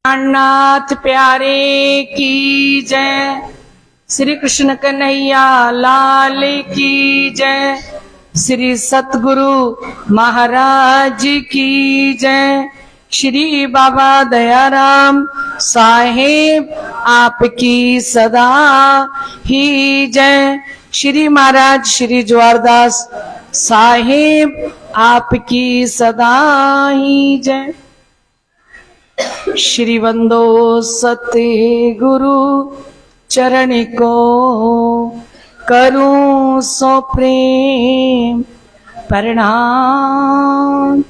नाथ प्यारे की जय। श्री कृष्ण कन्हैया लाल की जय। श्री सतगुरु महाराज की जय। श्री बाबा दयाराम साहेब आपकी सदा ही जय। श्री महाराज श्री जवारदास साहेब आपकी सदा ही जय। श्री वंदो सत्य गुरु चरण को करूं सो प्रेम प्रणाम।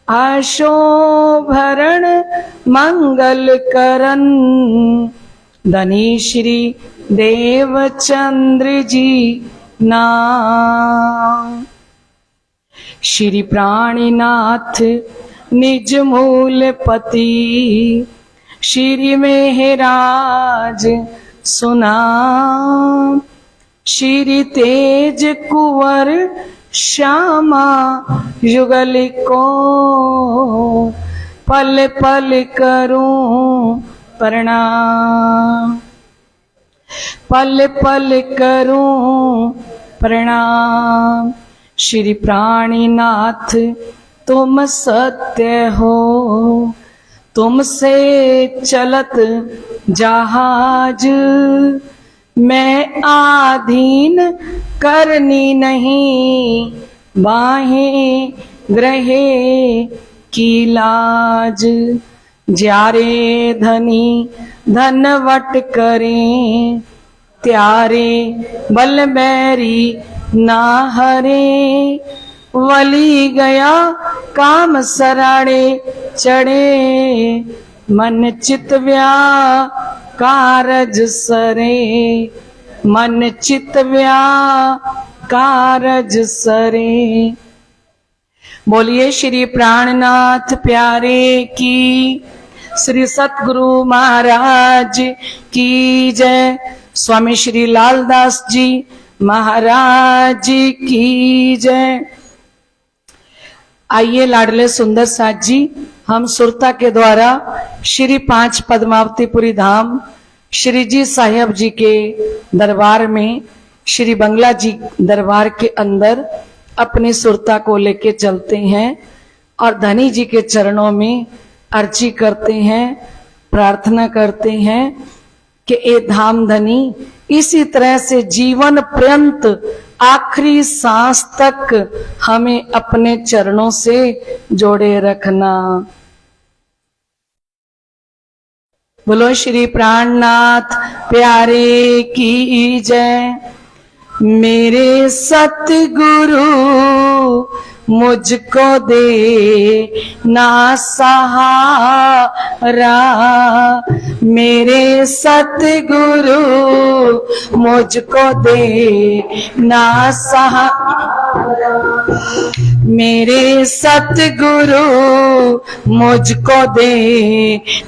आशोभरण मंगल करन धनी श्री देवचंद्र जी नाम। श्री प्राणीनाथ निज मूल पति श्री मेहराज सुना। श्री तेज कुंवर श्यामा युगल को पल पल करूं प्रणाम। पल पल करूं प्रणाम। श्री प्राणीनाथ तुम सत्य हो, तुमसे चलत जहाज। मैं आधीन करनी नहीं, बाहें ग्रहे की लाज। ज्यारे धनी धनवट करें, त्यारे बल बैरी ना हरे। वली गया काम सराड़े चढ़े, मन चित कारज सरे। मन चित कारज सरे। बोलिए श्री प्राणनाथ प्यारे की, श्री सतगुरु महाराज की जय। स्वामी श्री लालदास जी महाराज की जय। आइए लाडले सुंदर साथ जी, हम सुरता के द्वारा श्री 5 पद्मावतीपुरी धाम श्री जी साहेब जी के दरबार में, श्री बंगला जी दरबार के अंदर अपनी सुरता को लेके चलते हैं और धनी जी के चरणों में अर्जी करते हैं, प्रार्थना करते हैं कि ए धाम धनी इसी तरह से जीवन पर्यंत आखिरी सांस तक हमें अपने चरणों से जोड़े रखना। बोलो श्री प्राणनाथ प्यारे की जय। मेरे सतगुरु मुझको दे ना सहारा। मेरे सतगुरु मुझको दे ना सहारा। मेरे सतगुरु मुझको दे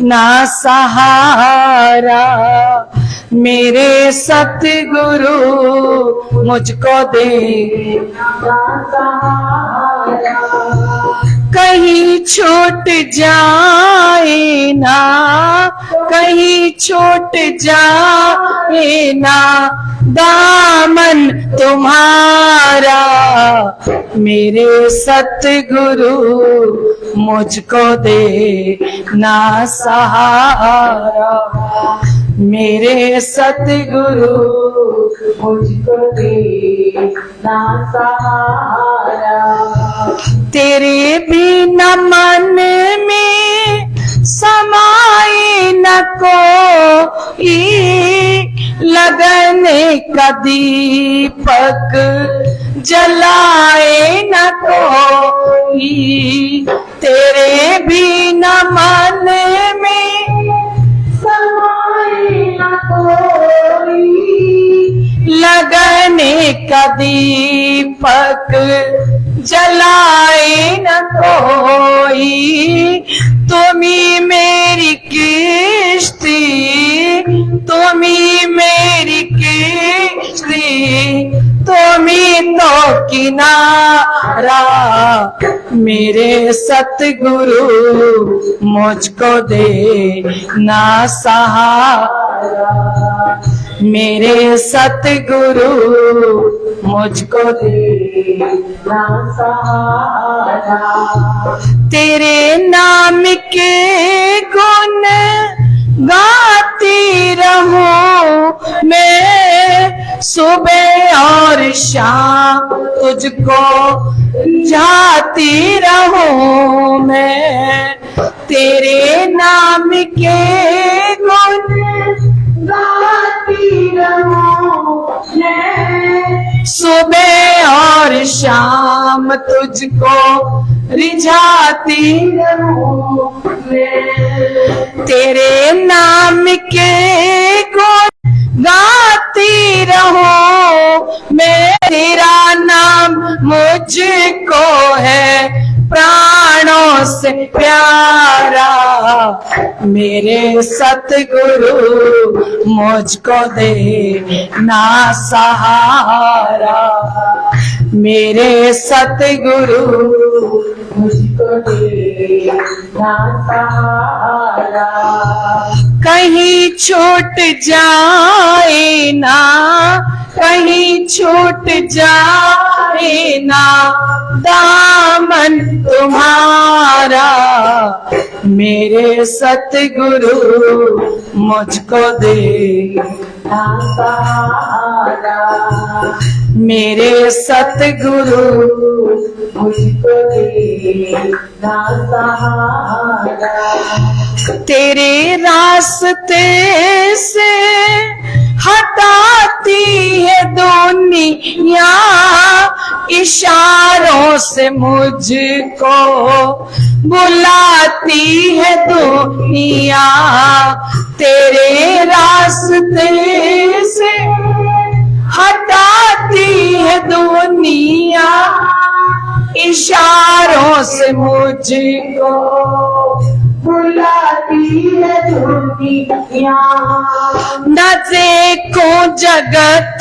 ना सहारा। मेरे सतगुरु मुझको दे ना सहारा। कहीं छूट जाए ना, कहीं छूट जाए ना दामन तुम्हारा। मेरे सतगुरु मुझको दे ना सहारा। मेरे सतगुरु मुझको दे ना सहारा। तेरे बिना मन में समाए न कोई, लगन का दीपक जलाए न कोई। तेरे बिना मन में समाए न कोई, लगन का दीपक जलाए न कोई। तुम्ही मेरी किश्ती, तुम्ही मेरी किश्ती, तुम्ही तो किनारा। मेरे सतगुरु मुझको दे ना सहारा, मेरे सतगुरु मुझको दे ना सहारा। तेरे नाम के गुण गाती रहूं मैं, सुबह और शाम तुझको जाती रहूं मैं। तेरे नाम के गुण गाती रहूं मैं, सुबह और शाम तुझको रिझाती रहूं मैं। तेरे नाम के गुण गाती रहूं मैं, तेरा नाम मुझको है प्राणों से प्यारा। मेरे सतगुरु मुझको दे ना सहारा, मेरे सतगुरु मुझको दे ना सहारा। कहीं छूट जाए ना, कहीं छूट जाए ना दामन तुम्हारा, मेरे सतगुरु मुझको दे ना सहारा, मेरे सतगुरु मुझको दे ना सहारा। तेरे रास्ते से हटाती है दुनिया, इशारों से मुझको बुलाती है दुनिया। तेरे रास्ते से हटाती है दुनिया, इशारों से मुझको बुलाती है दुनिया। न देखूं जगत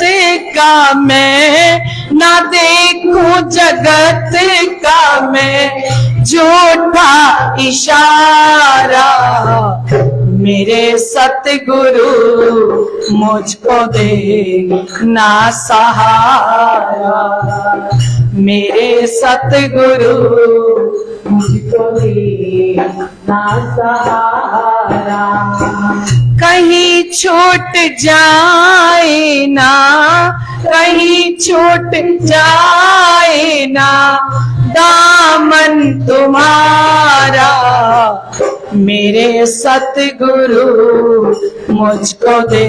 का मैं, न देखूं जगत का मैं झूठा इशारा, मेरे सतगुरु मुझको दे ना सहारा, मेरे सतगुरु मुझको दे ना सहारा। कहीं छूट जाए ना, कहीं छूट जाए ना दामन तुम्हारा, मेरे सतगुरु मुझको दे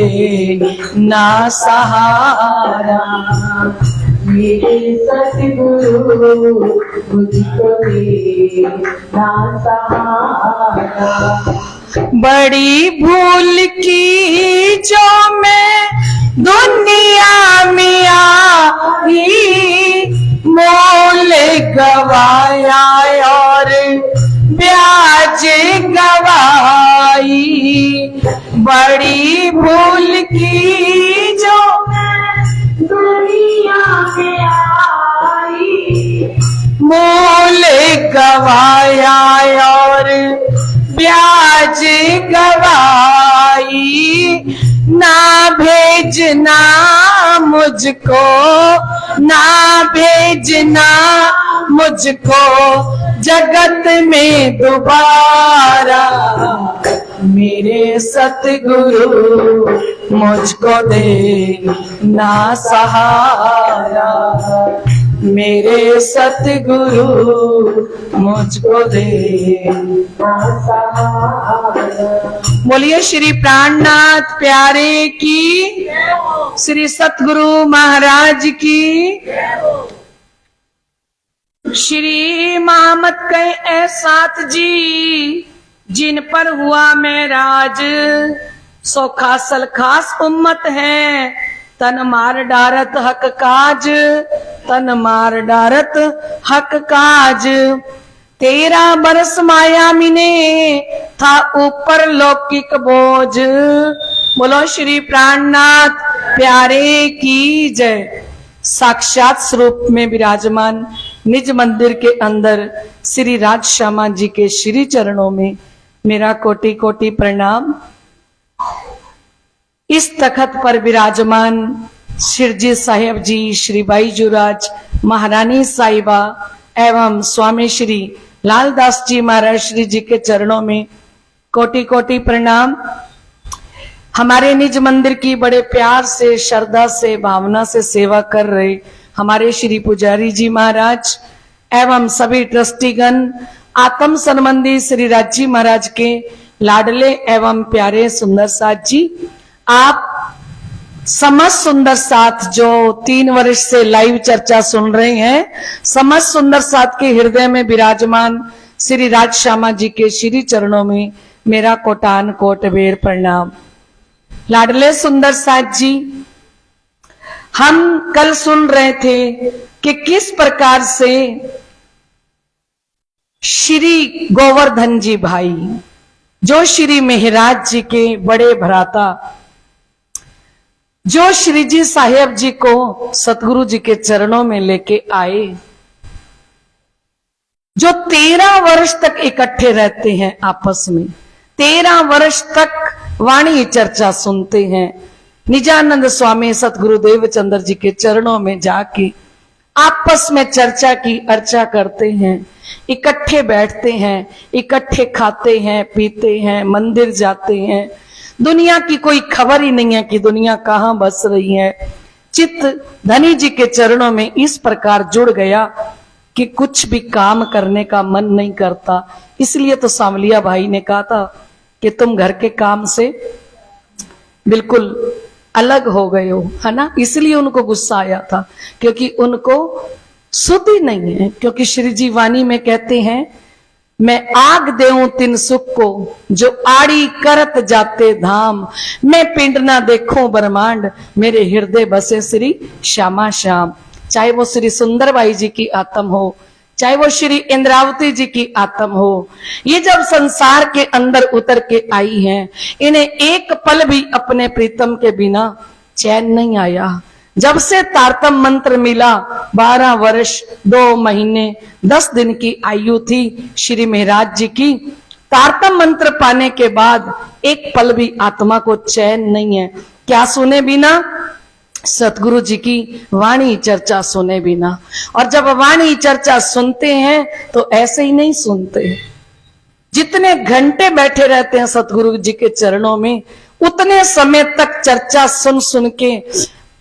ना सहारा, मेरे सतगुरु मुझको दे ना सहारा। बड़ी भूल की जो मैं दुनिया में आई, मोल गवाया और ब्याज गवाई। बड़ी भूल की जो मैं दुनिया में आई, मोल गवाया और ब्याज गवाई। ना भेजना मुझको, ना भेजना मुझको जगत में दोबारा, मेरे सतगुरु मुझको दे ना सहारा, मेरे सतगुरु मुझको दे ना सहारा। बोलिए श्री प्राणनाथ प्यारे की, श्री सतगुरु महाराज की। श्री महामत कहे ऐ साथ जी, जिन पर हुआ मेराज, सो खासल खास उम्मत है, तन मार डारत हक काज, तन मार डारत हक काज। 13 बरस माया मिने था ऊपर लौकिक बोझ। बोलो श्री प्राणनाथ प्यारे की जय। साक्षात स्वरूप में विराजमान निज मंदिर के अंदर श्री राज श्यामा जी के श्री चरणों में मेरा कोटि कोटि प्रणाम। इस तखत पर विराजमान शिरजी साहेब जी, श्री बाईजूराज, महारानी साहिबा एवं स्वामी श्री लालदास जी महाराज श्री जी के चरणों में कोटि कोटि प्रणाम। हमारे निज मंदिर की बड़े प्यार से, श्रद्धा से, भावना से सेवा कर रहे हमारे श्री पुजारी जी महाराज एवं सभी ट्रस्टीगण, आत्म संबंधी श्री राजी महाराज के लाडले एवं प्यारे सुंदर साथ जी, आप समस्त सुंदर साथ जो 3 वर्ष से लाइव चर्चा सुन रहे हैं, समस्त सुंदर साथ के हृदय में विराजमान श्री राज श्यामा जी के श्री चरणों में मेरा कोटान कोट बेर प्रणाम। लाडले सुंदर साथ जी, हम कल सुन रहे थे कि किस प्रकार से श्री गोवर्धन जी भाई, जो श्री मेहराज जी के बड़े भ्राता, जो श्री जी साहेब जी को सतगुरु जी के चरणों में लेके आए, जो 13 वर्ष तक इकट्ठे रहते हैं आपस में, 13 वर्ष तक वाणी चर्चा सुनते हैं, निजानंद स्वामी सतगुरु देवचंद्र जी के चरणों में जाके आपस में चर्चा की अर्चा करते हैं, इकट्ठे बैठते हैं, इकट्ठे खाते हैं, पीते हैं, मंदिर जाते हैं। दुनिया की कोई खबर ही नहीं है कि दुनिया कहां बस रही है। चित्त धनी जी के चरणों में इस प्रकार जुड़ गया कि कुछ भी काम करने का मन नहीं करता। इसलिए तो सांवलिया भाई ने कहा था कि तुम घर के काम से बिल्कुल अलग हो गए हो, है ना। इसलिए उनको गुस्सा आया था, क्योंकि उनको सुधि नहीं है। क्योंकि श्री जी वाणी में कहते हैं, मैं आग देऊं तिन सुख को जो आड़ी करत जाते धाम, मैं पिंड ना देखूं ब्रह्मांड मेरे हृदय बसे श्री श्यामा श्याम। चाहे वो श्री सुंदरबाई जी की आत्म हो, चाहे वो श्री इंद्रावती जी की आत्म हो, ये जब संसार के अंदर उतर के आई हैं, इन्हें एक पल भी अपने प्रीतम के बिना चैन नहीं आया। जब से तारतम मंत्र मिला, 12 वर्ष 2 महीने 10 दिन की आयु थी श्री मेहराज जी की। तारतम मंत्र पाने के बाद एक पल भी आत्मा को चैन नहीं है। क्या सुने बिना? सतगुरु जी की वाणी चर्चा सुने बिना। और जब वाणी चर्चा सुनते हैं तो ऐसे ही नहीं सुनते, जितने घंटे बैठे रहते हैं सतगुरु जी के चरणों में, उतने समय तक चर्चा सुन सुन के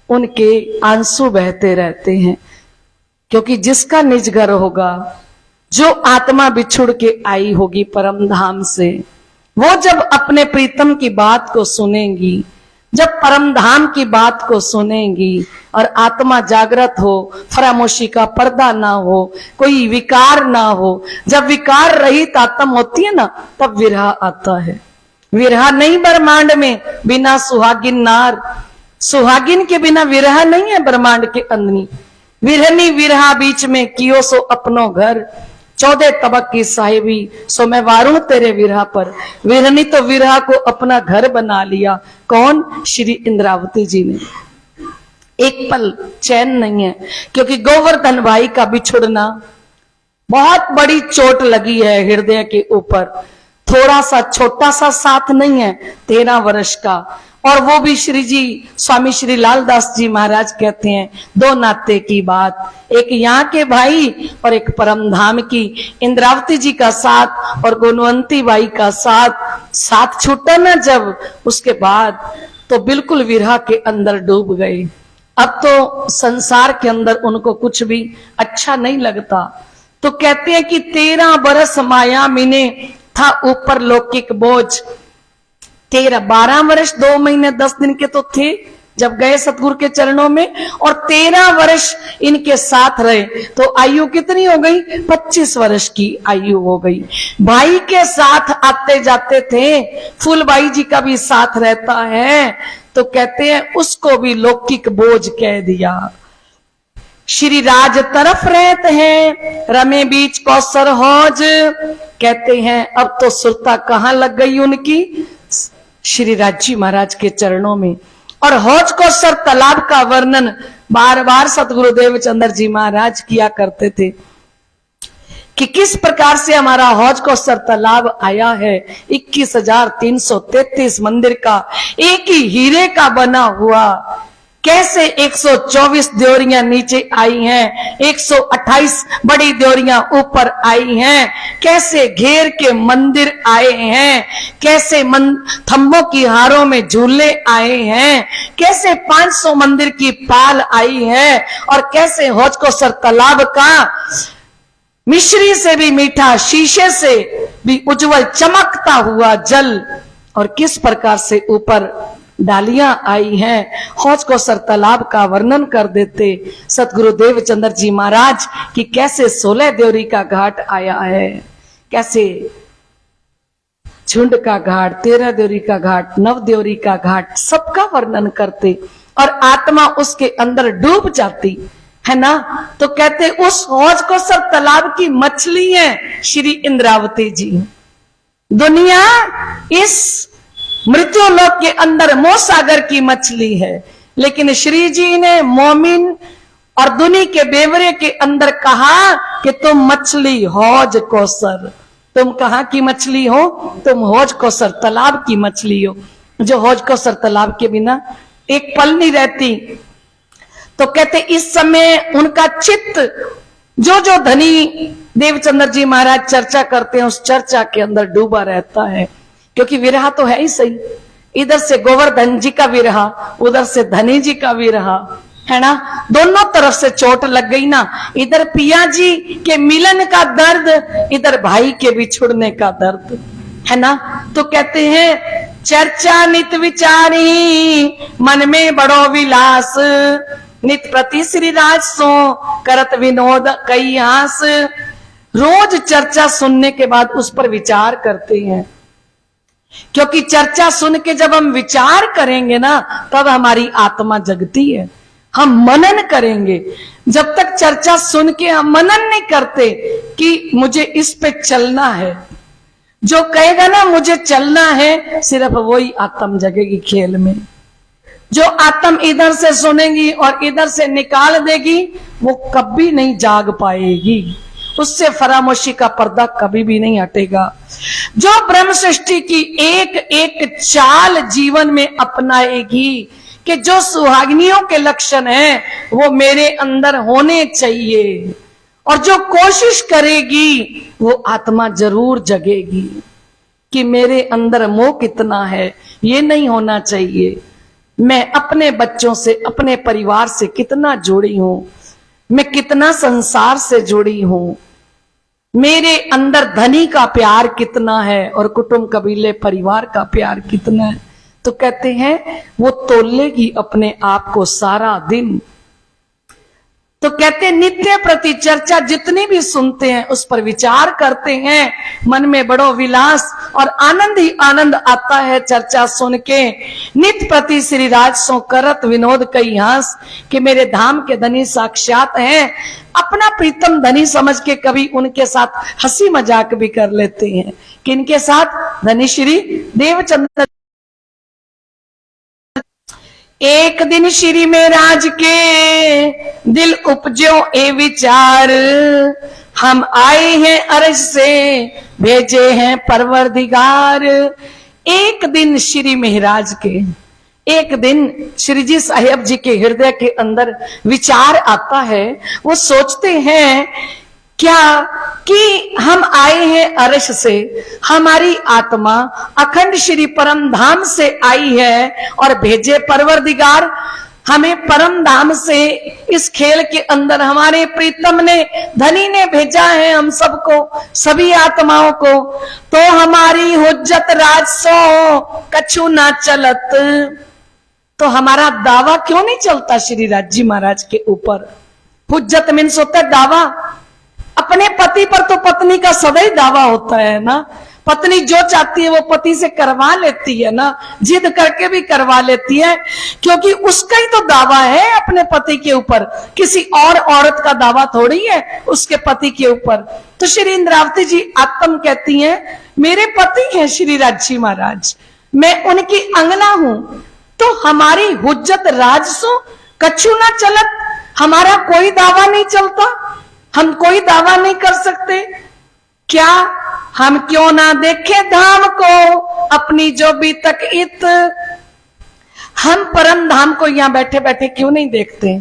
उनके आंसू बहते रहते हैं। क्योंकि जिसका निज घर होगा, जो आत्मा बिछुड़ के आई होगी परम धाम से, वो जब अपने प्रीतम की बात को सुनेंगी, जब परम धाम की बात को सुनेंगी और आत्मा जागृत हो, फरामोशी का पर्दा ना हो, कोई विकार ना हो, जब विकार रहित आत्म होती है ना, तब विरह आता है। विरह नहीं ब्रह्मांड में बिना सुहागिन नार, सुहागिन के बिना विरह नहीं है ब्रह्मांड के अंदर। विरहनी विरहा बीच में कियो सो अपनो घर, 14 तबक की साहिबी सो मैं वारूं तेरे विरह पर। विरहनी तो विरह को अपना घर बना लिया। कौन? श्री इंद्रावती जी ने। एक पल चैन नहीं है, क्योंकि गोवर्धन भाई का बिछुड़ना बहुत बड़ी चोट लगी है हृदय के ऊपर। थोड़ा सा छोटा सा साथ नहीं है, 13 वर्ष का। और वो भी श्री जी स्वामी श्री लालदास जी महाराज कहते हैं, 2 नाते की बात, एक यहाँ के भाई और एक परम धाम की। इंद्रावती जी का साथ और गुणवंती बाई का साथ छूटा ना जब, उसके बाद तो बिल्कुल विरह के अंदर डूब गए। अब तो संसार के अंदर उनको कुछ भी अच्छा नहीं लगता। तो कहते हैं कि 13 बरस माया मिने था ऊपर लौकिक बोझ। 12 वर्ष 2 महीने 10 दिन के तो थे जब गए सतगुरु के चरणों में, और 13 वर्ष इनके साथ रहे, तो आयु कितनी हो गई? 25 वर्ष की आयु हो गई। भाई के साथ आते जाते थे, फूलबाई जी का भी साथ रहता है, तो कहते हैं उसको भी लौकिक बोझ कह दिया। श्री राज तरफ रहते हैं, रमे बीच कौसर हौज। कहते हैं अब तो सुरता कहां लग गई उनकी? श्री राजी महाराज के चरणों में। और हौज कौसर तालाब का वर्णन बार बार सतगुरु देवचंद्र जी महाराज किया करते थे। कि किस प्रकार से हमारा हौज कौसर तालाब आया है। 21,333 मंदिर का एक ही हीरे का बना हुआ, कैसे 124 देवरियां नीचे आई हैं, 128 बड़ी देवरियां ऊपर आई हैं, कैसे घेर के मंदिर आए हैं, कैसे थंबों की हारों में झूले आए हैं, कैसे 500 मंदिर की पाल आई है, और कैसे हौज कौसर तालाब का मिश्री से भी मीठा, शीशे से भी उज्जवल चमकता हुआ जल, और किस प्रकार से ऊपर डालियां आई हैं। हौज कौसर तालाब का वर्णन कर देते सतगुरु देवचंद्र जी महाराज कि कैसे 16 देवरी का घाट आया है, कैसे झुंड का घाट, 13 देवरी का घाट, 9 देवरी का घाट, सबका वर्णन करते, और आत्मा उसके अंदर डूब जाती है ना। तो कहते उस हौज कौसर तालाब की मछली है श्री इंद्रावती जी। दुनिया इस मृत्यु लोक के अंदर मोह सागर की मछली है, लेकिन श्री जी ने मोमिन और दुनी के बेवरे के अंदर कहा कि तुम मछली हौज कौसर, तुम कहां की मछली हो, तुम हौज कौसर तालाब की मछली हो, जो हौज कौसर तालाब के बिना एक पल नहीं रहती। तो कहते इस समय उनका चित्त जो जो धनी देवचंद्र जी महाराज चर्चा करते हैं उस चर्चा के अंदर डूबा रहता है, क्योंकि विरहा तो है ही सही, इधर से गोवर्धन जी का विरहा, उधर से धनी जी का विरहा, है ना, दोनों तरफ से चोट लग गई ना, इधर पिया जी के मिलन का दर्द, इधर भाई के बिछुड़ने का दर्द, है ना। तो कहते हैं चर्चा नित विचारी मन में बड़ो विलास, नित प्रति श्री राज सो करत विनोद कई हास। रोज चर्चा सुनने के बाद उस पर विचार करते हैं, क्योंकि चर्चा सुन के जब हम विचार करेंगे ना तब हमारी आत्मा जगती है। हम मनन करेंगे, जब तक चर्चा सुन के हम मनन नहीं करते कि मुझे इस पे चलना है, जो कहेगा ना मुझे चलना है, सिर्फ वही आत्म जगेगी खेल में। जो आत्म इधर से सुनेगी और इधर से निकाल देगी वो कभी नहीं जाग पाएगी, उससे फरामोशी का पर्दा कभी भी नहीं हटेगा। जो ब्रह्म सृष्टि की एक एक चाल जीवन में अपनाएगी कि जो सुहागिनियों के लक्षण हैं वो मेरे अंदर होने चाहिए, और जो कोशिश करेगी वो आत्मा जरूर जगेगी कि मेरे अंदर मोह कितना है, ये नहीं होना चाहिए। मैं अपने बच्चों से, अपने परिवार से कितना जुड़ी हूं, मैं कितना संसार से जुड़ी हूं, मेरे अंदर धनी का प्यार कितना है और कुटुंब कबीले परिवार का प्यार कितना है। तो कहते हैं वो तोलेगी अपने आप को सारा दिन। तो कहते हैं नित्य प्रति चर्चा जितनी भी सुनते हैं उस पर विचार करते हैं, मन में बड़ो विलास और आनंद ही आनंद आता है चर्चा सुन के। नित्य प्रति श्री राज सो करत विनोद कई हास, कि मेरे धाम के धनी साक्षात हैं। अपना प्रीतम धनी समझ के कभी उनके साथ हंसी मजाक भी कर लेते हैं। किनके साथ? धनी श्री देवचंद्र। एक दिन श्री महाराज के दिल उपजो ए विचार, हम आए हैं अर्श से भेजे हैं परवरदिगार। एक दिन श्री महाराज के, एक दिन श्री जी साहिब जी के हृदय के अंदर विचार आता है। वो सोचते हैं क्या कि हम आए हैं अर्श से, हमारी आत्मा अखंड श्री परम धाम से आई है और भेजे परवरदिगार हमें परम धाम से इस खेल के अंदर हमारे प्रीतम ने, धनी ने भेजा है हम सबको, सभी आत्माओं को। तो हमारी हुज्जत राजसो कछु ना चलत, तो हमारा दावा क्यों नहीं चलता श्री राज जी महाराज के ऊपर? हुज्जत मीन्स होता है दावा। अपने पति पर तो पत्नी का सदैव दावा होता है ना। पत्नी जो चाहती है वो पति से करवा लेती है ना, जिद करके भी करवा लेती है, क्योंकि उसका ही तो दावा है अपने पति के ऊपर। किसी और औरत का दावा थोड़ी है उसके पति के ऊपर। तो श्री इंद्रावती जी आत्म कहती हैं मेरे पति हैं श्री राज जी महाराज, मैं उनकी अंगना हूं, तो हमारी हुज्जत राजसो कछु ना चलत, हमारा कोई दावा नहीं चलता, हम कोई दावा नहीं कर सकते क्या हम क्यों ना देखे धाम को अपनी जो भी तक इत, हम परम धाम को यहां बैठे बैठे क्यों नहीं देखते?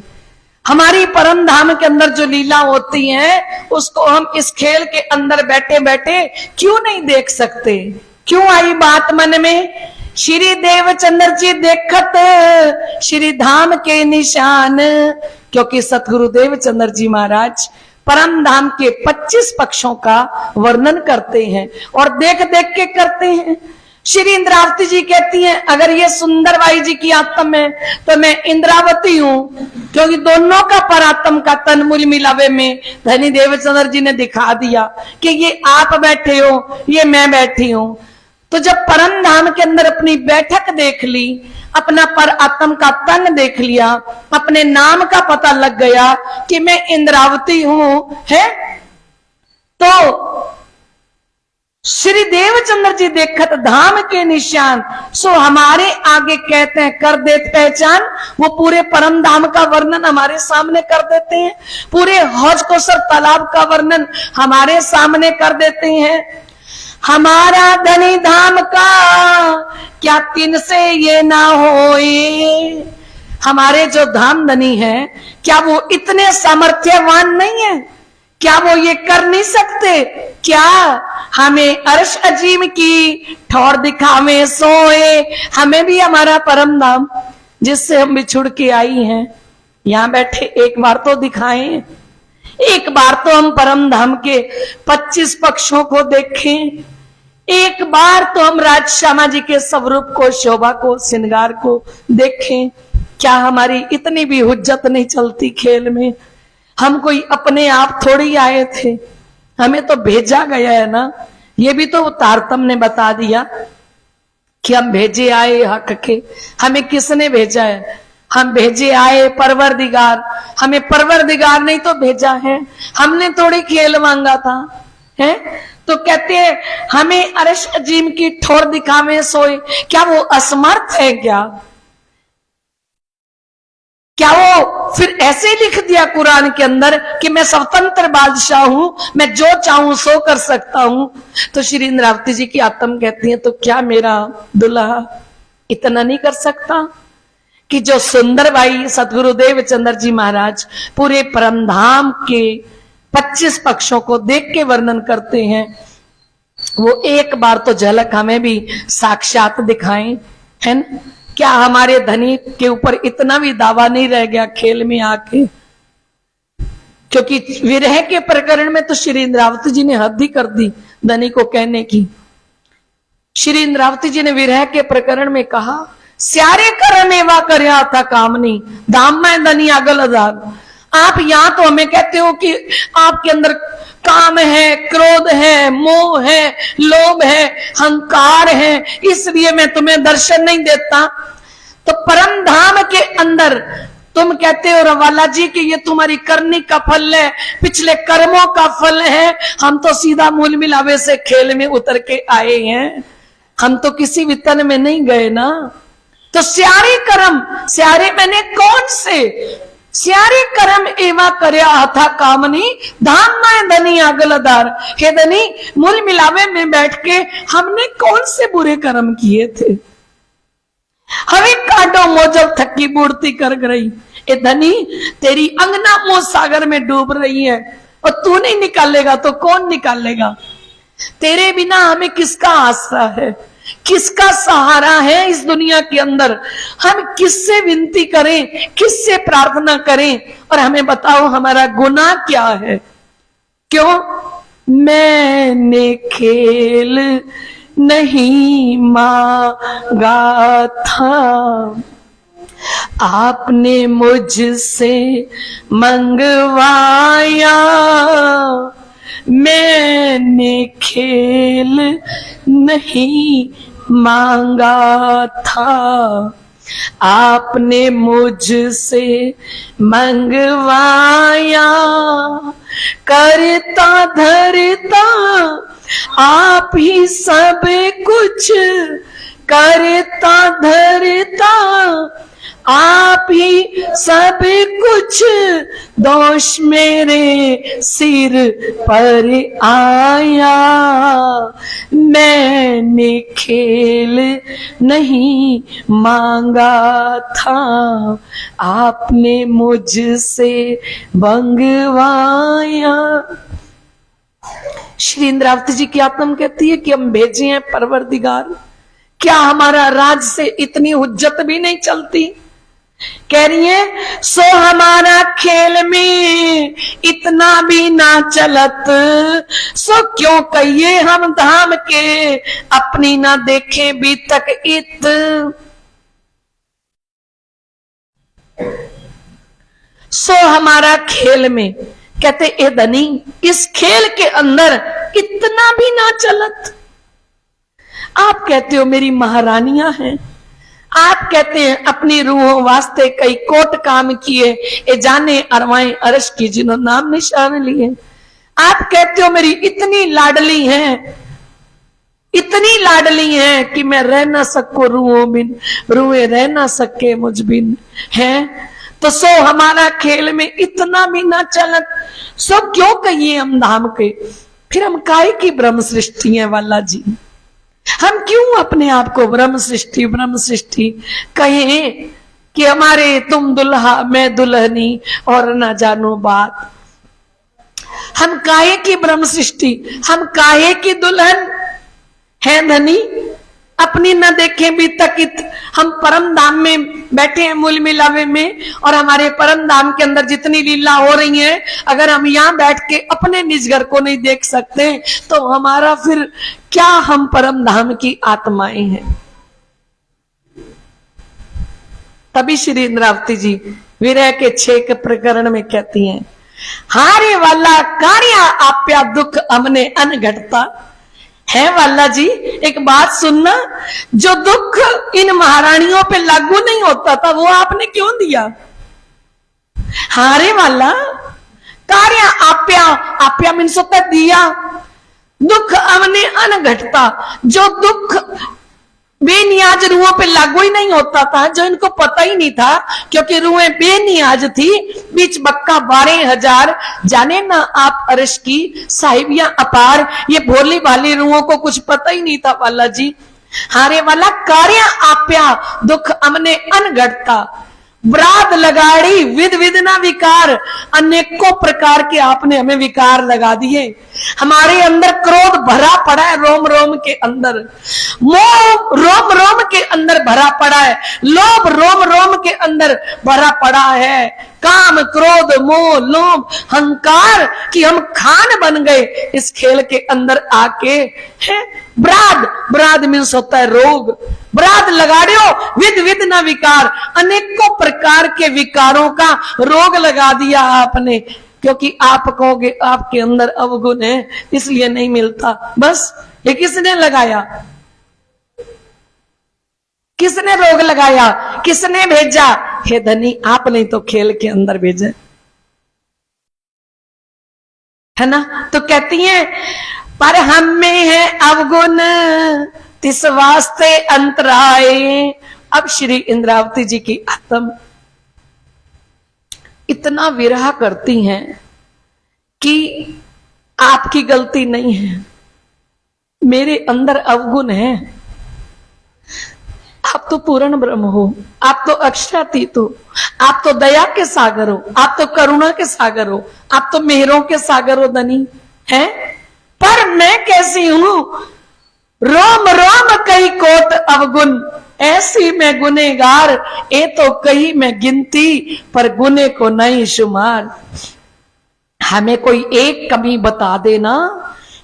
हमारी परम धाम के अंदर जो लीला होती है उसको हम इस खेल के अंदर बैठे बैठे क्यों नहीं देख सकते? क्यों आई बात मन में? श्री देवचंद्र जी देखत श्री धाम के निशान, क्योंकि सतगुरु देवचंद्र जी महाराज परम धाम के 25 पक्षों का वर्णन करते हैं और देख देख के करते हैं। श्री इंद्रावती जी कहती हैं अगर ये सुंदरबाई जी की आत्म है तो मैं इंद्रावती हूं, क्योंकि दोनों का परात्म का तन मूल मिलावे में धनी देवचंद्र जी ने दिखा दिया कि ये आप बैठे हो, ये मैं बैठी हूं। तो जब परम धाम के अंदर अपनी बैठक देख ली, अपना पर आत्म का तन देख लिया, अपने नाम का पता लग गया कि मैं इंद्रावती हूं, है तो श्री देवचंद्र जी देखत धाम के निशान, सो हमारे आगे कहते हैं कर देते पहचान। वो पूरे परम धाम का वर्णन हमारे सामने कर देते हैं, पूरे हौज कोसर तालाब का वर्णन हमारे सामने कर देते हैं। हमारा धनी धाम का क्या तिन से ये ना होए, हमारे जो धाम धनी है क्या वो इतने सामर्थ्यवान नहीं है? क्या वो ये कर नहीं सकते? क्या हमें अर्श अजीम की ठौर दिखावे सोए? हमें भी हमारा परम धाम जिससे हम बिछुड़ के आई हैं यहां बैठे एक बार तो दिखाएं, एक बार तो हम परम धाम के 25 पक्षों को देखें, एक बार तो हम राज श्यामा जी के स्वरूप को, शोभा को, श्रृंगार को देखें। क्या हमारी इतनी भी हुज्जत नहीं चलती खेल में? हम कोई अपने आप थोड़ी आए थे, हमें तो भेजा गया है ना। ये भी तो तारतम ने बता दिया कि हम भेजे आए हक के। हमें किसने भेजा है? हम भेजे आए परवरदिगार, हमें परवरदिगार नहीं तो भेजा है, हमने थोड़ी खेल मांगा था, है? तो कहते हैं हमें अर्श अजीम की ठोर दिखावे सोए। क्या वो असमर्थ है? क्या वो फिर ऐसे लिख दिया कुरान के अंदर कि मैं स्वतंत्र बादशाह हूं, मैं जो चाहूं सो कर सकता हूं? तो श्री इंद्रावती जी की आत्म कहती है तो क्या मेरा दुल्हा इतना नहीं कर सकता कि जो सुंदरबाई सतगुरु देवचंद्र जी महाराज पूरे परमधाम के 25 पक्षों को देख के वर्णन करते हैं, वो एक बार तो झलक हमें भी साक्षात दिखाएं, है ना? क्या हमारे धनी के ऊपर इतना भी दावा नहीं रह गया खेल में आके? क्योंकि विरह के प्रकरण में तो श्री इंद्रावती जी ने हद ही कर दी धनी को कहने की। श्री इंद्रावती जी ने विरह के प्रकरण में कहा स्यारे कर मेवा करया था कामनी दाम में धनी आगल आधार। आप यहां तो हमें कहते हो कि आपके अंदर काम है, क्रोध है, मोह है, लोभ है, अहंकार है, इसलिए मैं तुम्हें दर्शन नहीं देता। तो परम धाम के अंदर तुम कहते हो रवाला जी कि ये तुम्हारी करनी का फल है, पिछले कर्मों का फल है। हम तो सीधा मूल मिलावे से खेल में उतर के आए हैं, हम तो किसी भी तन में नहीं गए ना। तो स्यारे कर्म, स्यारे मैंने कौन से? स्यारे कर्म एवा करया था कामनी धाम में धनी आगलदार। हे धनी, मूल मिलावे में बैठ के हमने कौन से बुरे कर्म किए थे? हमें काटो मोजब थकी बूढ़ती कर गई। ए धनी, तेरी अंगना मोह सागर में डूब रही है और तू नहीं निकालेगा तो कौन निकालेगा? तेरे बिना हमें किसका आसरा है, किसका सहारा है इस दुनिया के अंदर? हम किससे विनती करें, किससे प्रार्थना करें? और हमें बताओ हमारा गुनाह क्या है? क्यों? मैंने खेल नहीं मांगा था, आपने मुझसे मंगवाया। मैंने खेल नहीं मांगा था, आपने मुझसे मंगवाया। करता धरता आप ही सब कुछ, करता धरता आप ही सब कुछ, दोष मेरे सिर पर आया। मैंने खेल नहीं मांगा था, आपने मुझसे मंगवाया। श्री इंद्रावती जी की आत्मा कहती है कि हम भेजे हैं परवरदिगार, क्या हमारा राज से इतनी हुज्जत भी नहीं चलती? कह रही है सो हमारा खेल में इतना भी ना चलत, सो क्यों कहिए हम धाम के, अपनी ना देखे भी तक इत। सो हमारा खेल में, कहते ए धनी इस खेल के अंदर इतना भी ना चलत। आप कहते हो मेरी महारानियां हैं, आप कहते हैं अपनी रूहों वास्ते कई कोट काम किए, ए जाने अरवाएं अरश की जिन्होंने नाम निशान लिए। आप कहते हो मेरी इतनी लाडली हैं, इतनी लाडली हैं कि मैं रह ना सकूं रूहों बिन, रूहें रह ना सके मुझ बिन। है तो सो हमारा खेल में इतना भी ना चलत, सो क्यों कहिए हम धाम के, फिर हम काहे की ब्रह्म सृष्टि है वाला जी। हम क्यों अपने आप को ब्रह्म सृष्टि कहें कि हमारे तुम दुल्हा मैं दुल्हनी और ना जानो बात। हम काहे की ब्रह्म सृष्टि, हम काहे की दुल्हन है धनी, अपनी न देखें भी तकित। हम परम धाम में बैठे हैं मूल मिलावे में, और हमारे परम धाम के अंदर जितनी लीला हो रही है, अगर हम यहां बैठ के अपने निज घर को नहीं देख सकते तो हमारा फिर क्या, हम परम धाम की आत्माएं हैं। तभी श्री इंद्रावती जी विरह के 6 प्रकरण में कहती हैं, हारे वाला कार्य आप्या दुख हमने अन घटता। है वाला जी एक बात सुनना, जो दुख इन महारानियों पे लागू नहीं होता था वो आपने क्यों दिया? हारे वाला कार्य आप्या, आप्या मीन्स होता है दिया, दुख हमने अन घटता। जो दुख बेनियाज रूहों पे लागू ही नहीं होता था, जो इनको पता ही नहीं था, क्योंकि रूहें बेनियाज थी, बीच बक्का 12,000 जाने ना आप अरश की साहिबियां अपार, ये भोली भाली रूहों को कुछ पता ही नहीं था वाला जी। हारे वाला कार्य आप्या दुख हमने अनघटता, व्राद लगाड़ी विध विधना विकार, अनेकों प्रकार के आपने हमें विकार लगा दिए। हमारे अंदर क्रोध भरा पड़ा है रोम रोम के अंदर, मोह रोम रोम के अंदर भरा पड़ा है, लोभ रोम रोम के अंदर भरा पड़ा है, काम क्रोध मोह लोभ हंकार की हम खान बन गए इस खेल के अंदर आके। है ब्राद, ब्राद मीन्स होता है रोग, ब्राद लगाड़ियो विध विध न विकार, अनेकों प्रकार के विकारों का रोग लगा दिया आपने, क्योंकि आप कहोगे आपके अंदर अवगुण है इसलिए नहीं मिलता। बस ये किसने लगाया, किसने रोग लगाया, किसने भेजा? हे धनी आपने तो खेल के अंदर भेजे, है ना। तो कहती हैं पर हम में है अवगुण तिस वास्ते अंतराय। अब श्री इंद्रावती जी की आत्म इतना विरह करती हैं कि आपकी गलती नहीं है, मेरे अंदर अवगुण है। आप तो पूर्ण ब्रह्म हो, आप तो अक्षरातीत हो, आप तो दया के सागर हो, आप तो करुणा के सागर हो, आप तो मेहरों के सागर हो धनी है। पर मैं कैसी हूं, रोम रोम कई कोट अवगुण, ऐसी मैं गुनेगार, ए तो कही मैं गिनती पर गुने को नहीं शुमार। हमें कोई एक कमी बता देना,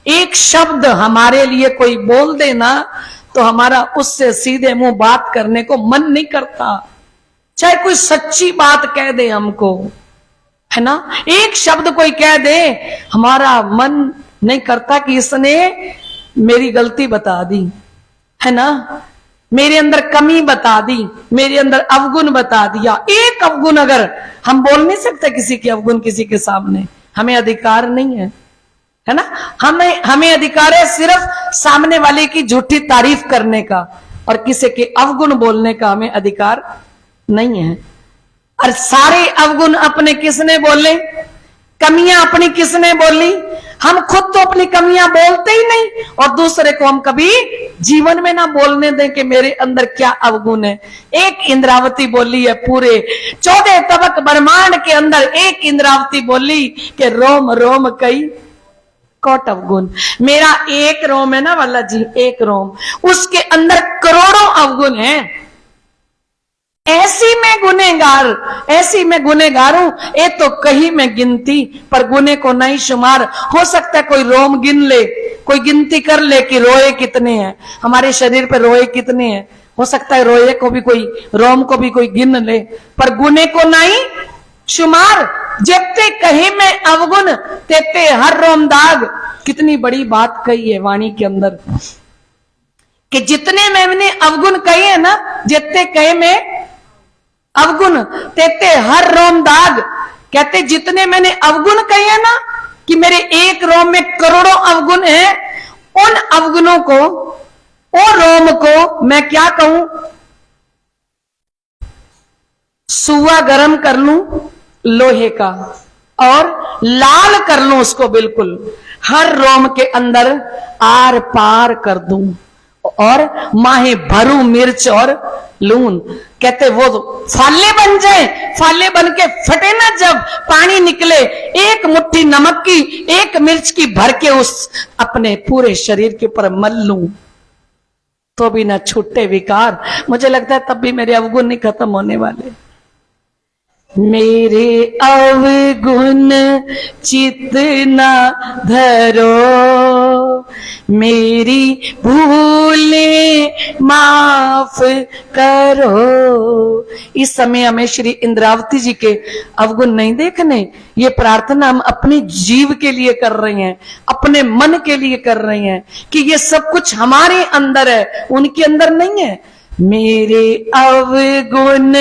एक शब्द हमारे लिए कोई बोल देना, तो हमारा उससे सीधे मुंह बात करने को मन नहीं करता, चाहे कोई सच्ची बात कह दे हमको, है ना। एक शब्द कोई कह दे हमारा मन नहीं करता कि इसने मेरी गलती बता दी, है ना, मेरे अंदर कमी बता दी, मेरे अंदर अवगुण बता दिया। एक अवगुण अगर हम बोल नहीं सकते किसी के अवगुण किसी के सामने, हमें अधिकार नहीं है ना। हमें अधिकार है सिर्फ सामने वाले की झूठी तारीफ करने का, और किसी के अवगुण बोलने का हमें अधिकार नहीं है। और सारे अवगुण अपने किसने बोले, कमियां अपनी किसने बोली? हम खुद तो अपनी कमियां बोलते ही नहीं, और दूसरे को हम कभी जीवन में ना बोलने दें कि मेरे अंदर क्या अवगुण है। एक इंद्रावती बोली है पूरे 14 तबक ब्रह्मांड के अंदर, एक इंद्रावती बोली कि रोम रोम कई कोट अवगुण। मेरा एक रोम है ना वाला जी, एक रोम, उसके अंदर करोड़ों अवगुण हैं। ऐसी मैं गुनेगार हूं, ये तो कहीं मैं गिनती, पर गुने को नहीं शुमार। हो सकता है कोई रोम गिन ले, कोई गिनती कर ले कि रोए कितने हैं, हमारे शरीर पे रोए कितने हैं। हो सकता है रोए को भी कोई, रोम को भी कोई गिन ले, पर गुने को नहीं शुमार। जेते कहीं में अवगुण तेते हर रोम दाग। कितनी बड़ी बात कही है वाणी के अंदर कि जितने मैंने अवगुण कहे हैं ना, जितने कहे में अवगुण तेते हर रोम दाग। कहते जितने मैंने अवगुण कहे हैं ना, कि मेरे एक रोम में करोड़ों अवगुण हैं, उन अवगुणों को, ओ रोम को मैं क्या कहूं, सुआ गरम कर लूं लोहे का और लाल कर लूं उसको बिल्कुल, हर रोम के अंदर आर पार कर दूं, और माहे भरू मिर्च और लून। कहते वो फाले बन जाए, फाले बन के फटे ना, जब पानी निकले, एक मुट्ठी नमक की, एक मिर्च की भर के उस अपने पूरे शरीर के ऊपर मल लूं तो भी ना छूटे विकार। मुझे लगता है तब भी मेरे अवगुण नहीं खत्म होने वाले। मेरे अवगुण चित ना धरो, मेरी भूलें माफ करो। इस समय हमें श्री इंद्रावती जी के अवगुण नहीं देखने, ये प्रार्थना हम अपने जीव के लिए कर रहे हैं, अपने मन के लिए कर रहे हैं कि ये सब कुछ हमारे अंदर है, उनके अंदर नहीं है। मेरे अवगुण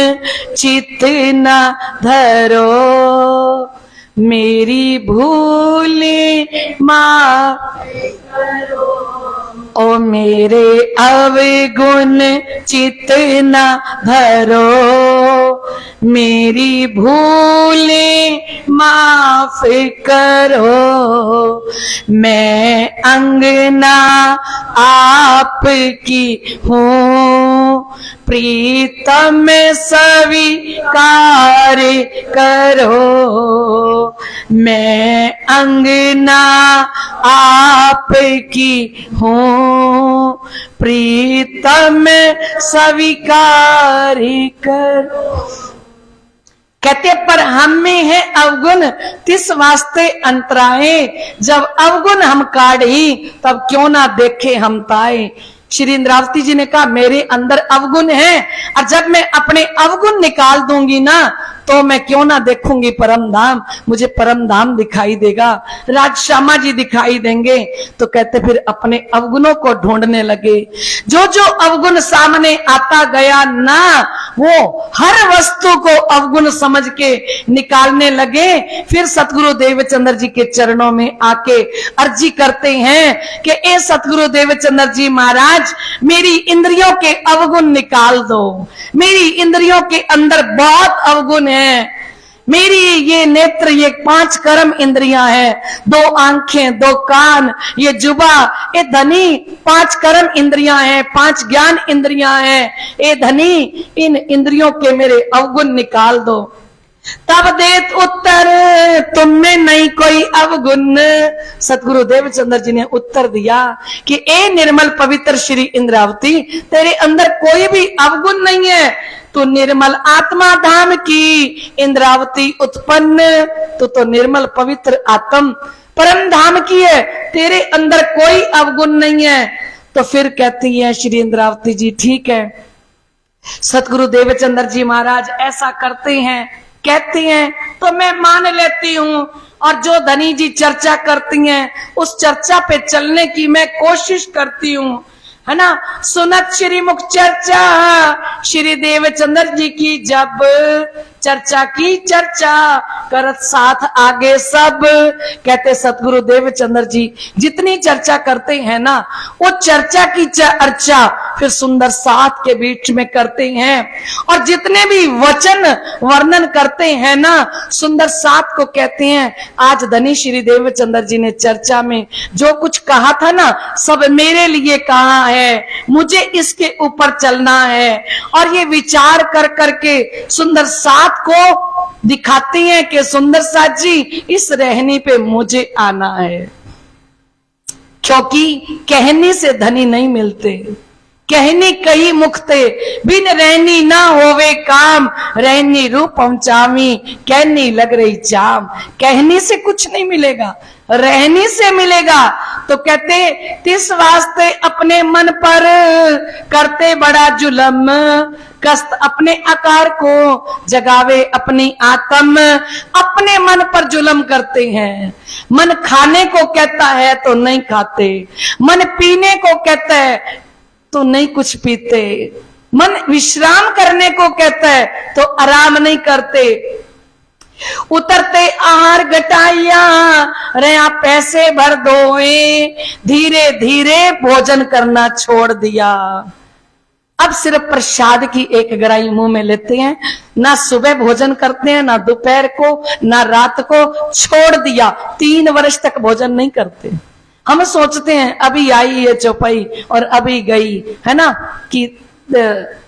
चित ना धरो, मेरी भूलें माफ करो। ओ मेरे अवगुण चित ना धरो, मेरी भूलें माफ करो। मैं अंगना आपकी हूँ, प्रीतम स्वीकार करो। मैं अंगना आपकी हूँ, प्रीतम स्वीकार करो। कहते पर हम में है अवगुण तिस वास्ते अंतराए, जब अवगुण हम काढ़ी तब क्यों ना देखे हम ताए। श्री इंद्रावती जी ने कहा मेरे अंदर अवगुण है, और जब मैं अपने अवगुण निकाल दूंगी ना तो मैं क्यों ना देखूंगी परम धाम, मुझे परम धाम दिखाई देगा, राजश्यामा जी दिखाई देंगे। तो कहते फिर अपने अवगुणों को ढूंढने लगे। जो जो अवगुण सामने आता गया ना, वो हर वस्तु को अवगुण समझ के निकालने लगे। फिर सतगुरु देवचंद्र जी के चरणों में आके अर्जी करते हैं कि ए सतगुरु देवचंद्र जी महाराज, मेरी इंद्रियों के अवगुण निकाल दो। मेरी इंद्रियों के अंदर बहुत अवगुण है। मेरी ये नेत्र, ये 5 कर्म इंद्रियां हैं, 2 आंखें, 2 कान, ये जुबा, ये धनी 5 कर्म इंद्रियां हैं, 5 ज्ञान इंद्रियां हैं। ए धनी, इन इंद्रियों के मेरे अवगुण निकाल दो। तब देत उत्तर तुम में नहीं कोई अवगुण। सतगुरु देवचंद्र जी ने उत्तर दिया कि ए निर्मल पवित्र श्री इंद्रावती, तेरे अंदर कोई भी अवगुण नहीं है। तू निर्मल आत्मा धाम की इंद्रावती उत्पन्न, तो निर्मल पवित्र आत्म परम धाम की है, तेरे अंदर कोई अवगुण नहीं है। तो फिर कहती है श्री इंद्रावती जी, ठीक है सतगुरु देवचंद्र जी महाराज ऐसा करते हैं, कहती हैं तो मैं मान लेती हूँ, और जो धनी जी चर्चा करती हैं उस चर्चा पे चलने की मैं कोशिश करती हूँ, है ना। सुनत श्री मुख चर्चा श्री देवचंद्र जी की, जब चर्चा की चर्चा करत साथ आगे सब। कहते सतगुरु देवचंद्र जी जितनी चर्चा करते हैं ना, वो चर्चा की चर्चा फिर सुंदर सात के बीच में करते हैं। और जितने भी वचन वर्णन करते हैं ना, सुंदर सात को कहते हैं। आज धनी श्री देवचंद्र जी ने चर्चा में जो कुछ कहा था ना, सब मेरे लिए कहा है, मुझे इसके ऊपर चलना है। और ये विचार कर करके सुंदर सात को दिखाती हैं कि सुंदर सात जी, इस रहनी पे मुझे आना है, क्योंकि कहनी से धनी नहीं मिलते। कहनी कही मुक्ते, बिन रहनी ना होवे काम, रहनी रूप पहुंचावी, कहनी लग रही चाम। कहनी से कुछ नहीं मिलेगा, रहनी से मिलेगा। तो कहते तिस वास्ते अपने मन पर करते बड़ा जुलम, कष्ट अपने आकार को जगावे अपनी आत्म। अपने मन पर जुलम करते हैं। मन खाने को कहता है तो नहीं खाते, मन पीने को कहता है तो नहीं कुछ पीते, मन विश्राम करने को कहता है तो आराम नहीं करते। उतरते आहार घटाइया, रहा पैसे भर दोए, धीरे धीरे भोजन करना छोड़ दिया। अब सिर्फ प्रसाद की एक ग्राही मुंह में लेते हैं, ना सुबह भोजन करते हैं, ना दोपहर को, ना रात को, छोड़ दिया। 3 वर्ष तक भोजन नहीं करते। हम सोचते हैं अभी आई ये चौपाई और अभी गई, है ना, कि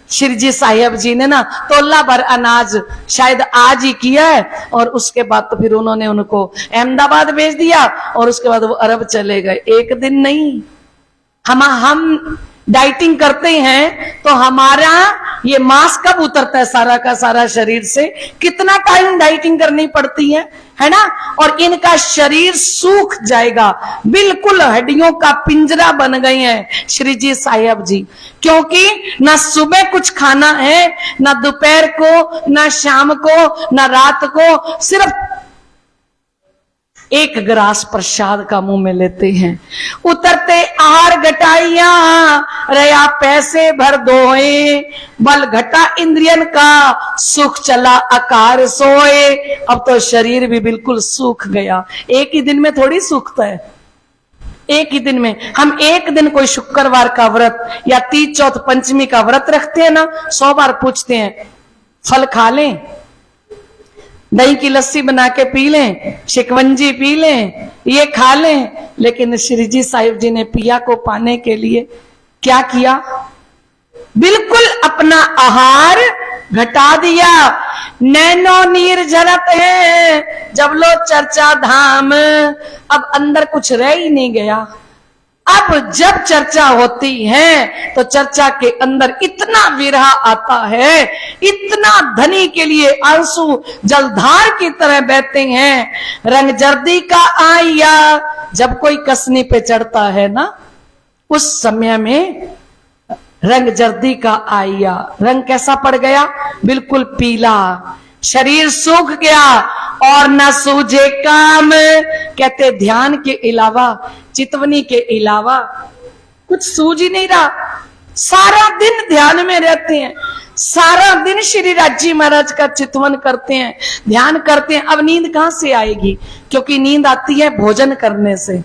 श्री जी साहिब जी ने ना तोला भर अनाज शायद आज ही किया है, और उसके बाद तो फिर उन्होंने उनको अहमदाबाद भेज दिया, और उसके बाद वो अरब चले गए। एक दिन नहीं। हम डाइटिंग करते हैं तो हमारा ये मांस कब उतरता है सारा का सारा शरीर से, कितना टाइम डाइटिंग करनी पड़ती है ना। और इनका शरीर सूख जाएगा, बिल्कुल हड्डियों का पिंजरा बन गए हैं श्री जी साहिब जी, क्योंकि ना सुबह कुछ खाना है, ना दोपहर को, ना शाम को, ना रात को, सिर्फ एक गिलास प्रसाद का मुंह में लेते हैं। उतरते आहार घटाइया, रया पैसे भर दोए, बल घटा इंद्रियन का, सुख चला आकार सोए। अब तो शरीर भी बिल्कुल सूख गया। एक ही दिन में थोड़ी सूखता है, एक ही दिन में। हम एक दिन कोई शुक्रवार का व्रत या तीज चौथ पंचमी का व्रत रखते हैं ना, 100 बार पूछते हैं फल खा लें, दही की लस्सी बना के पी लें, शिकवंजी पी लें, ये खा लें। लेकिन श्री जी साहिब जी ने पिया को पाने के लिए क्या किया? बिल्कुल अपना आहार घटा दिया। नैनो नीर झरत है जब लो चर्चा धाम, अब अंदर कुछ रह ही नहीं गया। अब जब चर्चा होती है तो चर्चा के अंदर इतना विरह आता है, इतना धनी के लिए आंसू जलधार की तरह बहते हैं। रंग जर्दी का आया, जब कोई कसनी पे चढ़ता है ना, उस समय में रंग जर्दी का आया। रंग कैसा पड़ गया? बिल्कुल पीला, शरीर सूख गया और न सूझे काम। कहते ध्यान के अलावा, चितवनी के अलावा कुछ सूझ ही नहीं रहा। सारा दिन ध्यान में रहते हैं, सारा दिन श्री राजी महाराज का चितवन करते हैं, ध्यान करते हैं। अब नींद कहां से आएगी? क्योंकि नींद आती है भोजन करने से।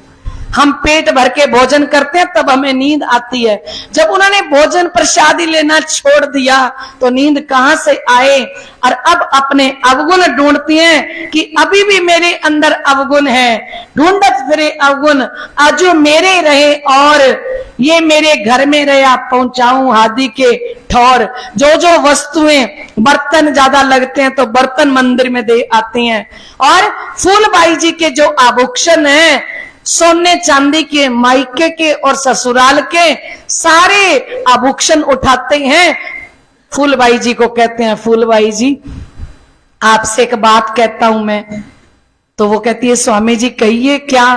हम पेट भर के भोजन करते हैं तब हमें नींद आती है। जब उन्होंने भोजन प्रसादी लेना छोड़ दिया तो नींद कहां से आए? और अब अपने अवगुण ढूंढती हैं कि अभी भी मेरे अंदर अवगुण है, ढूंढत फिरे अवगुण आजो मेरे रहे, और ये मेरे घर में रहा पहुंचाऊं हादी के ठौर। जो जो वस्तुएं, बर्तन ज्यादा लगते हैं तो बर्तन मंदिर में दे आते हैं, और फूलबाई जी के जो आभूषण हैं, सोने चांदी के, मायके के और ससुराल के सारे आभूषण उठाते हैं। फूलबाई जी को कहते हैं, फूलबाई जी आपसे एक बात कहता हूं मैं। तो वो कहती है स्वामी जी कहिए क्या?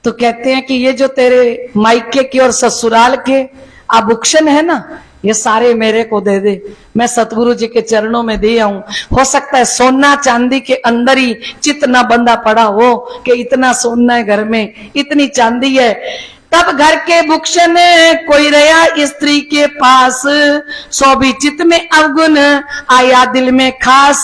तो कहते हैं कि ये जो तेरे मायके के और ससुराल के आभूषण है ना, ये सारे मेरे को दे दे, मैं सतगुरु जी के चरणों में दे आऊं। हो सकता है सोना चांदी के अंदर ही चित ना बंधा पड़ा हो कि इतना सोना है घर में, इतनी चांदी है। तब घर के भूषण कोई रहा स्त्री के पास, सो भी चित में अवगुण आया दिल में खास।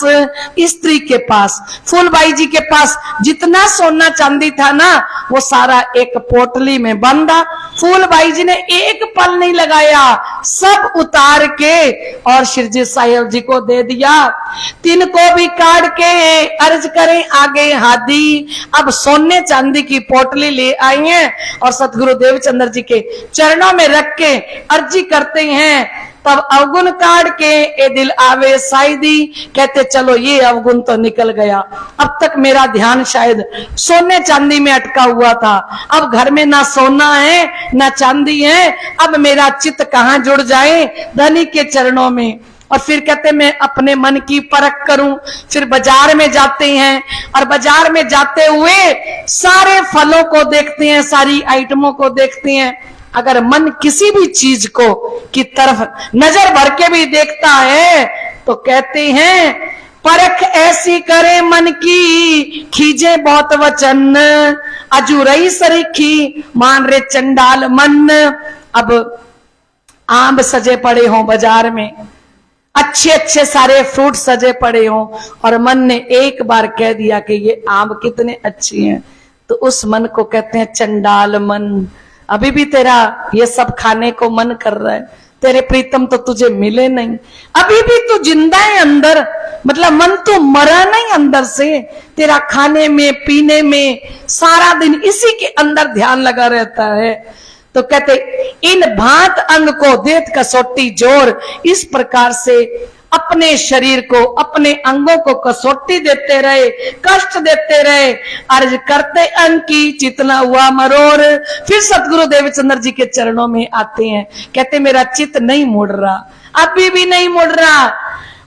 स्त्री के पास, फूलबाई जी के पास जितना सोना चांदी था ना, वो सारा एक पोटली में बंधा। फूलबाई जी ने एक पल नहीं लगाया, सब उतार के और श्रीजी साहिब जी को दे दिया। तीन को भी काट के अर्ज करें आगे हादी। अब सोने चांदी की पोटली ले आई हैं और सतगुरु देवचंद्र जी के चरणों में रख के अर्जी करते हैं। तब अवगुण काट के ए दिल आवे साइदी, कहते चलो ये अवगुण तो निकल गया। अब तक मेरा ध्यान शायद सोने चांदी में अटका हुआ था, अब घर में ना सोना है ना चांदी है, अब मेरा चित्त कहां जुड़ जाए धनी के चरणों में। और फिर कहते मैं अपने मन की परख करूं। फिर बाजार में जाते हैं और बाजार में जाते हुए सारे फलों को देखते हैं, सारी आइटमों को देखते हैं। अगर मन किसी भी चीज को की तरफ नजर भर के भी देखता है तो कहते हैं परख ऐसी करे मन की, खींचे बहुत वचन, अजूरई सरीखी मान रे चंडाल मन। अब आम सजे पड़े हों बाजार में, अच्छे अच्छे सारे फ्रूट सजे पड़े हों, और मन ने एक बार कह दिया कि ये आम कितने अच्छे हैं, तो उस मन को कहते हैं चंडाल मन। अभी भी तेरा ये सब खाने को मन कर रहा है, तेरे प्रीतम तो तुझे मिले नहीं, अभी भी तू जिंदा है अंदर, मतलब मन तो मरा नहीं अंदर से, तेरा खाने में पीने में सारा दिन इसी के अंदर ध्यान लगा रहता है। तो कहते इन भांत अंग को देत कसौटी जोर, इस प्रकार से अपने शरीर को अपने अंगों को कसौटी देते रहे, कष्ट देते रहे, अर्ज करते अंग की चितना हुआ मरोर। फिर सतगुरु देवचंद्र जी के चरणों में आते हैं, कहते मेरा चित्त नहीं मुड़ रहा, अभी भी नहीं मुड़ रहा।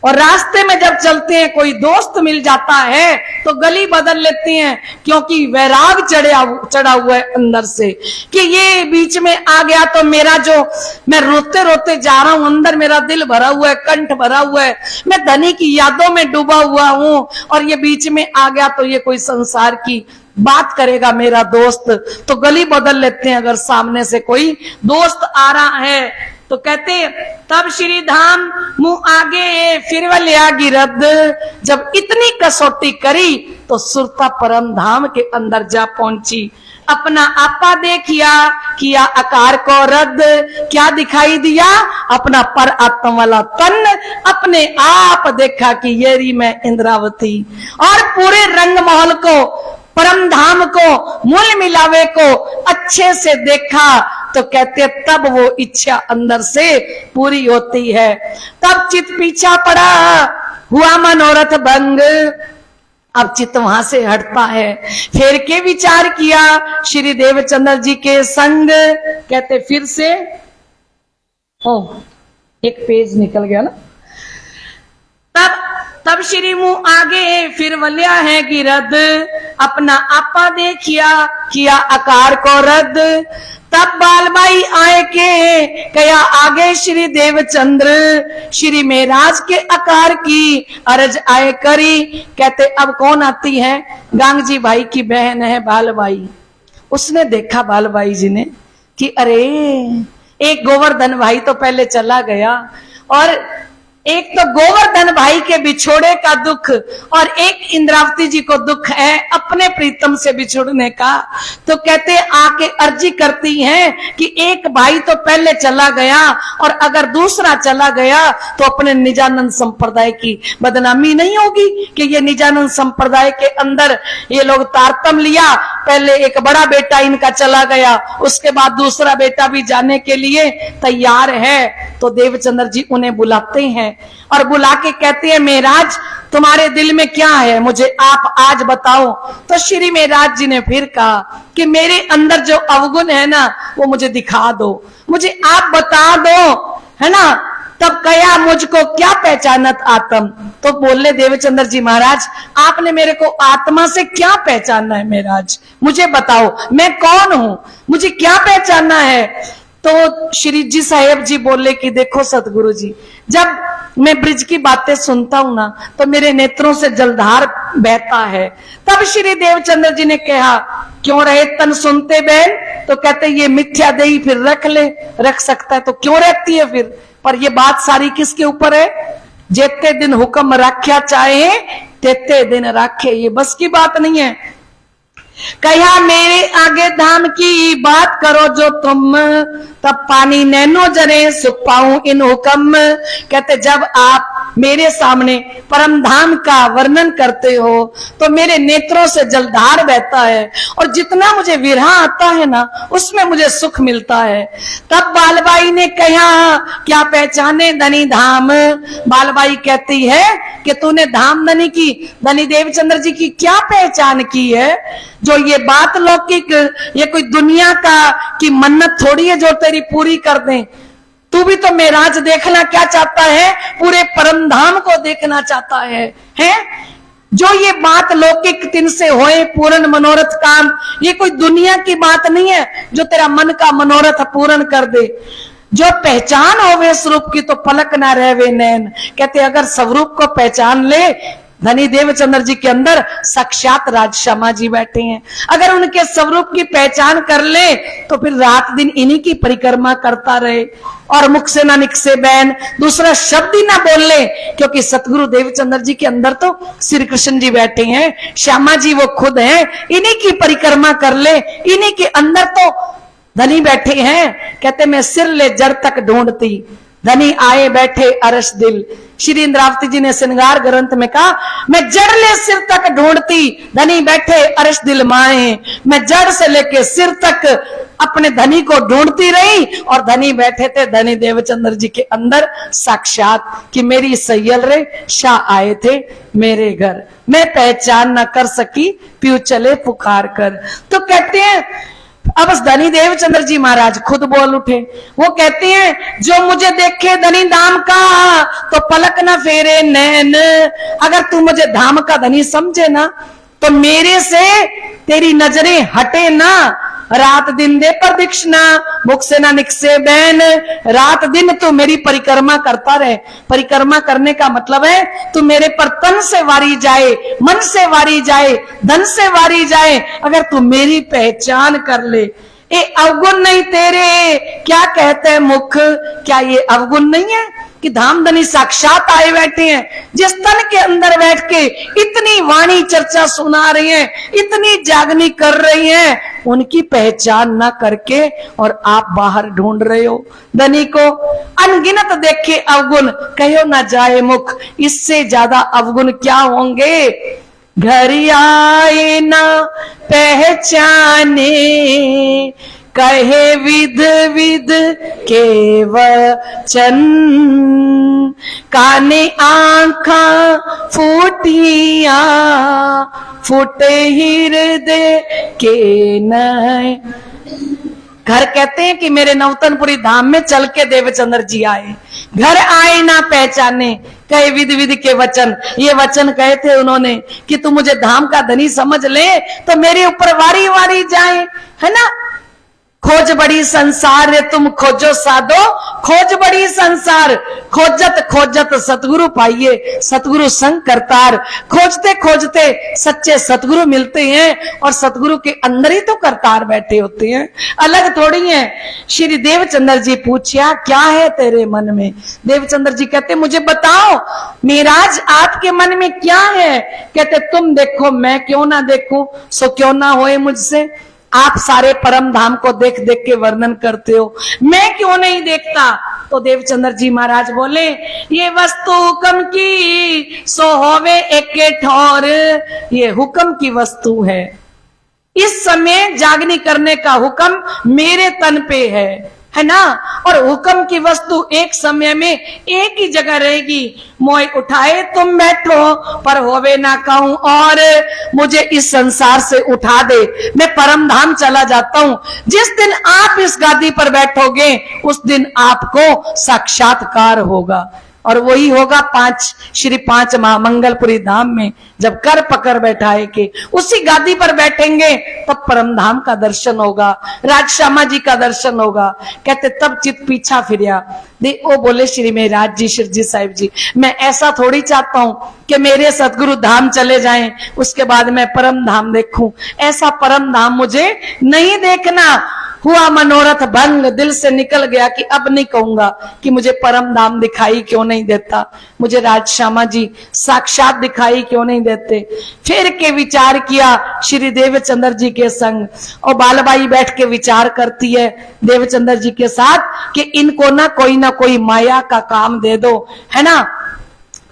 और रास्ते में जब चलते हैं कोई दोस्त मिल जाता है तो गली बदल लेते हैं, क्योंकि वैराग चढ़ा हुआ है अंदर से कि ये बीच में आ गया तो मेरा जो मैं रोते रोते जा रहा हूं, अंदर मेरा दिल भरा हुआ है, कंठ भरा हुआ है, मैं धनी की यादों में डूबा हुआ हूं, और ये बीच में आ गया तो ये कोई संसार की बात करेगा मेरा दोस्त, तो गली बदल लेते हैं अगर सामने से कोई दोस्त आ रहा है। तो कहते तब श्री धाम मुंह आगे फिर वल्या गिरद, जब इतनी कसौटी करी तो सुरता परम धाम के अंदर जा पहुंची। अपना आपा देखिया किया आकार को रद्द, क्या दिखाई दिया अपना पर आत्मा वाला तन, अपने आप देखा कि ये री मैं इंद्रावती, और पूरे रंग महल को परम धाम को मूल मिलावे को अच्छे से देखा। तो कहते तब वो इच्छा अंदर से पूरी होती है, तब चित पीछा पड़ा हुआ मनोरथ भंग। अब चित्त वहां से हटता है, फिर के विचार किया श्री देवचंद्र जी के संग। कहते फिर से एक पेज निकल गया ना। तब श्री मुंह आगे फिर वल्या है गिरद, अपना आपा देखिया किया आकार को रद्द। तब बालबाई आए के कया आगे श्री देवचंद्र, श्री मेराज के आकार की अर्ज आए करी। कहते अब कौन आती है, गांगजी भाई की बहन है बालबाई। उसने देखा बालबाई जी ने कि अरे एक गोवर्धन भाई तो पहले चला गया, और एक तो गोवर्धन भाई के बिछोड़े का दुख, और एक इंद्रावती जी को दुख है अपने प्रीतम से बिछोड़ने का। तो कहते आके अर्जी करती हैं कि एक भाई तो पहले चला गया, और अगर दूसरा चला गया तो अपने निजानंद संप्रदाय की बदनामी नहीं होगी कि ये निजानंद संप्रदाय के अंदर ये लोग तारतम लिया, पहले एक बड़ा बेटा इनका चला गया, उसके बाद दूसरा बेटा भी जाने के लिए तैयार है। तो देवचंद्र जी उन्हें बुलाते हैं और बुला के कहते हैं मेराज तुम्हारे दिल में क्या है, मुझे आप आज बताओ। तो श्री मेराज जी ने फिर कहा कि मेरे अंदर जो अवगुण है ना वो मुझे दिखा दो, मुझे आप बता दो, है ना। तब कया मुझको क्या पहचानत आत्म, तो बोले देवचंद्र जी महाराज आपने मेरे को आत्मा से क्या पहचानना है मेराज, मुझे बताओ मैं कौन हूं, मुझे क्या पहचानना है। तो श्री जी साहेब जी बोले कि देखो सतगुरु जी, जब मैं ब्रिज की बातें सुनता हूं ना तो मेरे नेत्रों से जलधार बहता है। तब श्री देवचंद्र जी ने कहा क्यों रहे तन सुनते बहन, तो कहते ये मिथ्या देही फिर रख ले, रख सकता है तो क्यों रखती है फिर। पर ये बात सारी किसके ऊपर है? जेते दिन हुक्म रख्या चाहे तेते दिन राखे, ये बस की बात नहीं है। कहा मेरे आगे धाम की बात करो जो तुम, तब पानी नैनो जरे सुख पाऊं इन हुक्म। कहते जब आप मेरे सामने परम धाम का वर्णन करते हो तो मेरे नेत्रों से जलधार बहता है, और जितना मुझे विरह आता है ना उसमें मुझे सुख मिलता है। तब बालबाई ने कहा क्या पहचाने धनी धाम। बालबाई कहती है कि तूने धाम धनी की, धनी देवचंद्र जी की क्या पहचान की है जो ये बात लौकिक, ये कोई दुनिया का की मन्नत थोड़ी है जो तेरी पूरी कर दें। तू भी तो मेराज देखना क्या चाहता है, पूरे परम धाम को देखना चाहता है, हैं? जो ये बात लौकिक तिन से होए पूर्ण मनोरथ काम, ये कोई दुनिया की बात नहीं है जो तेरा मन का मनोरथ पूर्ण कर दे। जो पहचान होवे स्वरूप की तो पलक ना रहवे नैन। कहते अगर स्वरूप को पहचान ले, धनी देवचंद्र जी के अंदर साक्षात राजश्यामा जी बैठे हैं, अगर उनके स्वरूप की पहचान कर ले तो फिर रात दिन इन्हीं की परिक्रमा करता रहे और मुख से ना निकसे बैन, दूसरा शब्द ही ना बोल ले, क्योंकि सतगुरु देवचंद्र जी के अंदर तो श्री कृष्ण जी बैठे हैं, श्यामा जी वो खुद हैं, इन्हीं की परिक्रमा कर ले, इन्हीं के अंदर तो धनी बैठे हैं। कहते मैं सिर ले जड़ तक ढूंढती, धनी आए बैठे अरस दिल। श्री इंद्रावती जी ने श्रृंगार ग्रंथ में कहा मैं जड़ ले सिर तक ढूंढती, धनी बैठे अरस दिल माए। मैं जड़ से लेके सिर तक अपने धनी को ढूंढती रही, और धनी बैठे थे धनी देवचंद्र जी के अंदर साक्षात कि मेरी सैयल रे शाह आए थे मेरे घर, मैं पहचान न कर सकी प्यू चले पुकार कर। तो कहते हैं अब धनी देवचंद्र जी महाराज खुद बोल उठे, वो कहते हैं जो मुझे देखे धनी धाम का तो पलक न फेरे नैन। अगर तू मुझे धाम का धनी समझे ना तो मेरे से तेरी नजरें हटे ना, रात दिन दे प्रदक्षिणा मुख से ना निकसे बैन। रात दिन तू मेरी परिक्रमा करता रहे। परिक्रमा करने का मतलब है तू मेरे पर तन से वारी जाए, मन से वारी जाए, धन से वारी जाए। अगर तू मेरी पहचान कर ले, ये अवगुण नहीं तेरे क्या कहते हैं मुख, क्या ये अवगुण नहीं है कि धामधनी साक्षात आए बैठे हैं, जिस तन के अंदर बैठ के इतनी वाणी चर्चा सुना रही हैं, इतनी जागनी कर रही हैं, उनकी पहचान ना करके और आप बाहर ढूंढ रहे हो धनी को। अनगिनत देखे अवगुण कहो ना जाए मुख, इससे ज्यादा अवगुण क्या होंगे। घर आए ना पहचाने कहे विध विध के वचन, काने आंखा फूटिया फूटे हृदय के नय। घर कहते हैं कि मेरे नवतनपुरी धाम में चल के देवचंद्र जी आए, घर आए ना पहचाने कहे विध विध के वचन। ये वचन कहे थे उन्होंने कि तू मुझे धाम का धनी समझ ले तो मेरे ऊपर वारी वारी जाए, है ना। खोज बड़ी संसार रे तुम खोजो साधो, खोज बड़ी संसार, खोजत खोजत सतगुरु पाइए, सतगुरु संग करतार। खोजते खोजते सच्चे सतगुरु मिलते हैं, और सतगुरु के अंदर ही तो करतार बैठे होते हैं, अलग थोड़ी है। श्री देवचंद्र जी पूछा क्या है तेरे मन में। देवचंद्र जी कहते मुझे बताओ महाराज आपके मन में क्या है। कहते तुम देखो मैं क्यों ना देखूं, सो क्यों ना होए मुझसे। आप सारे परम धाम को देख देख के वर्णन करते हो, मैं क्यों नहीं देखता। तो देवचंद्र जी महाराज बोले ये वस्तु हुक्म की सो होवे एके ठौर, ये हुक्म की वस्तु है। इस समय जागनी करने का हुक्म मेरे तन पे है ना, और हुक्म की वस्तु एक समय में एक ही जगह रहेगी। मोय उठाए तुम बैठो पर होवे ना कहूं, और मुझे इस संसार से उठा दे मैं परम धाम चला जाता हूं। जिस दिन आप इस गादी पर बैठोगे उस दिन आपको साक्षात्कार होगा, और वही होगा श्री पांच महामंगलपुरी धाम में जब कर पकड़ बैठाए के उसी गादी पर बैठेंगे तब परम धाम का दर्शन होगा, राजश्यामा जी का दर्शन होगा। कहते तब चित पीछा फिरिया। वो बोले श्री महाराज जी, श्री जी साहिब जी, मैं ऐसा थोड़ी चाहता हूं कि मेरे सतगुरु धाम चले जाएं उसके बाद मैं परम धाम देखूं। ऐसा परम धाम मुझे नहीं देखना। हुआ मनोरथ भंग, दिल से निकल गया कि अब नहीं कहूंगा कि मुझे परम धाम दिखाई क्यों नहीं देता, मुझे राजश्यामा जी साक्षात दिखाई क्यों नहीं देते। फिर के विचार किया श्री देवचंद्र जी के संग, और बालबाई बैठ के विचार करती है देवचंद्र जी के साथ कि इनको ना कोई माया का काम दे दो, है ना।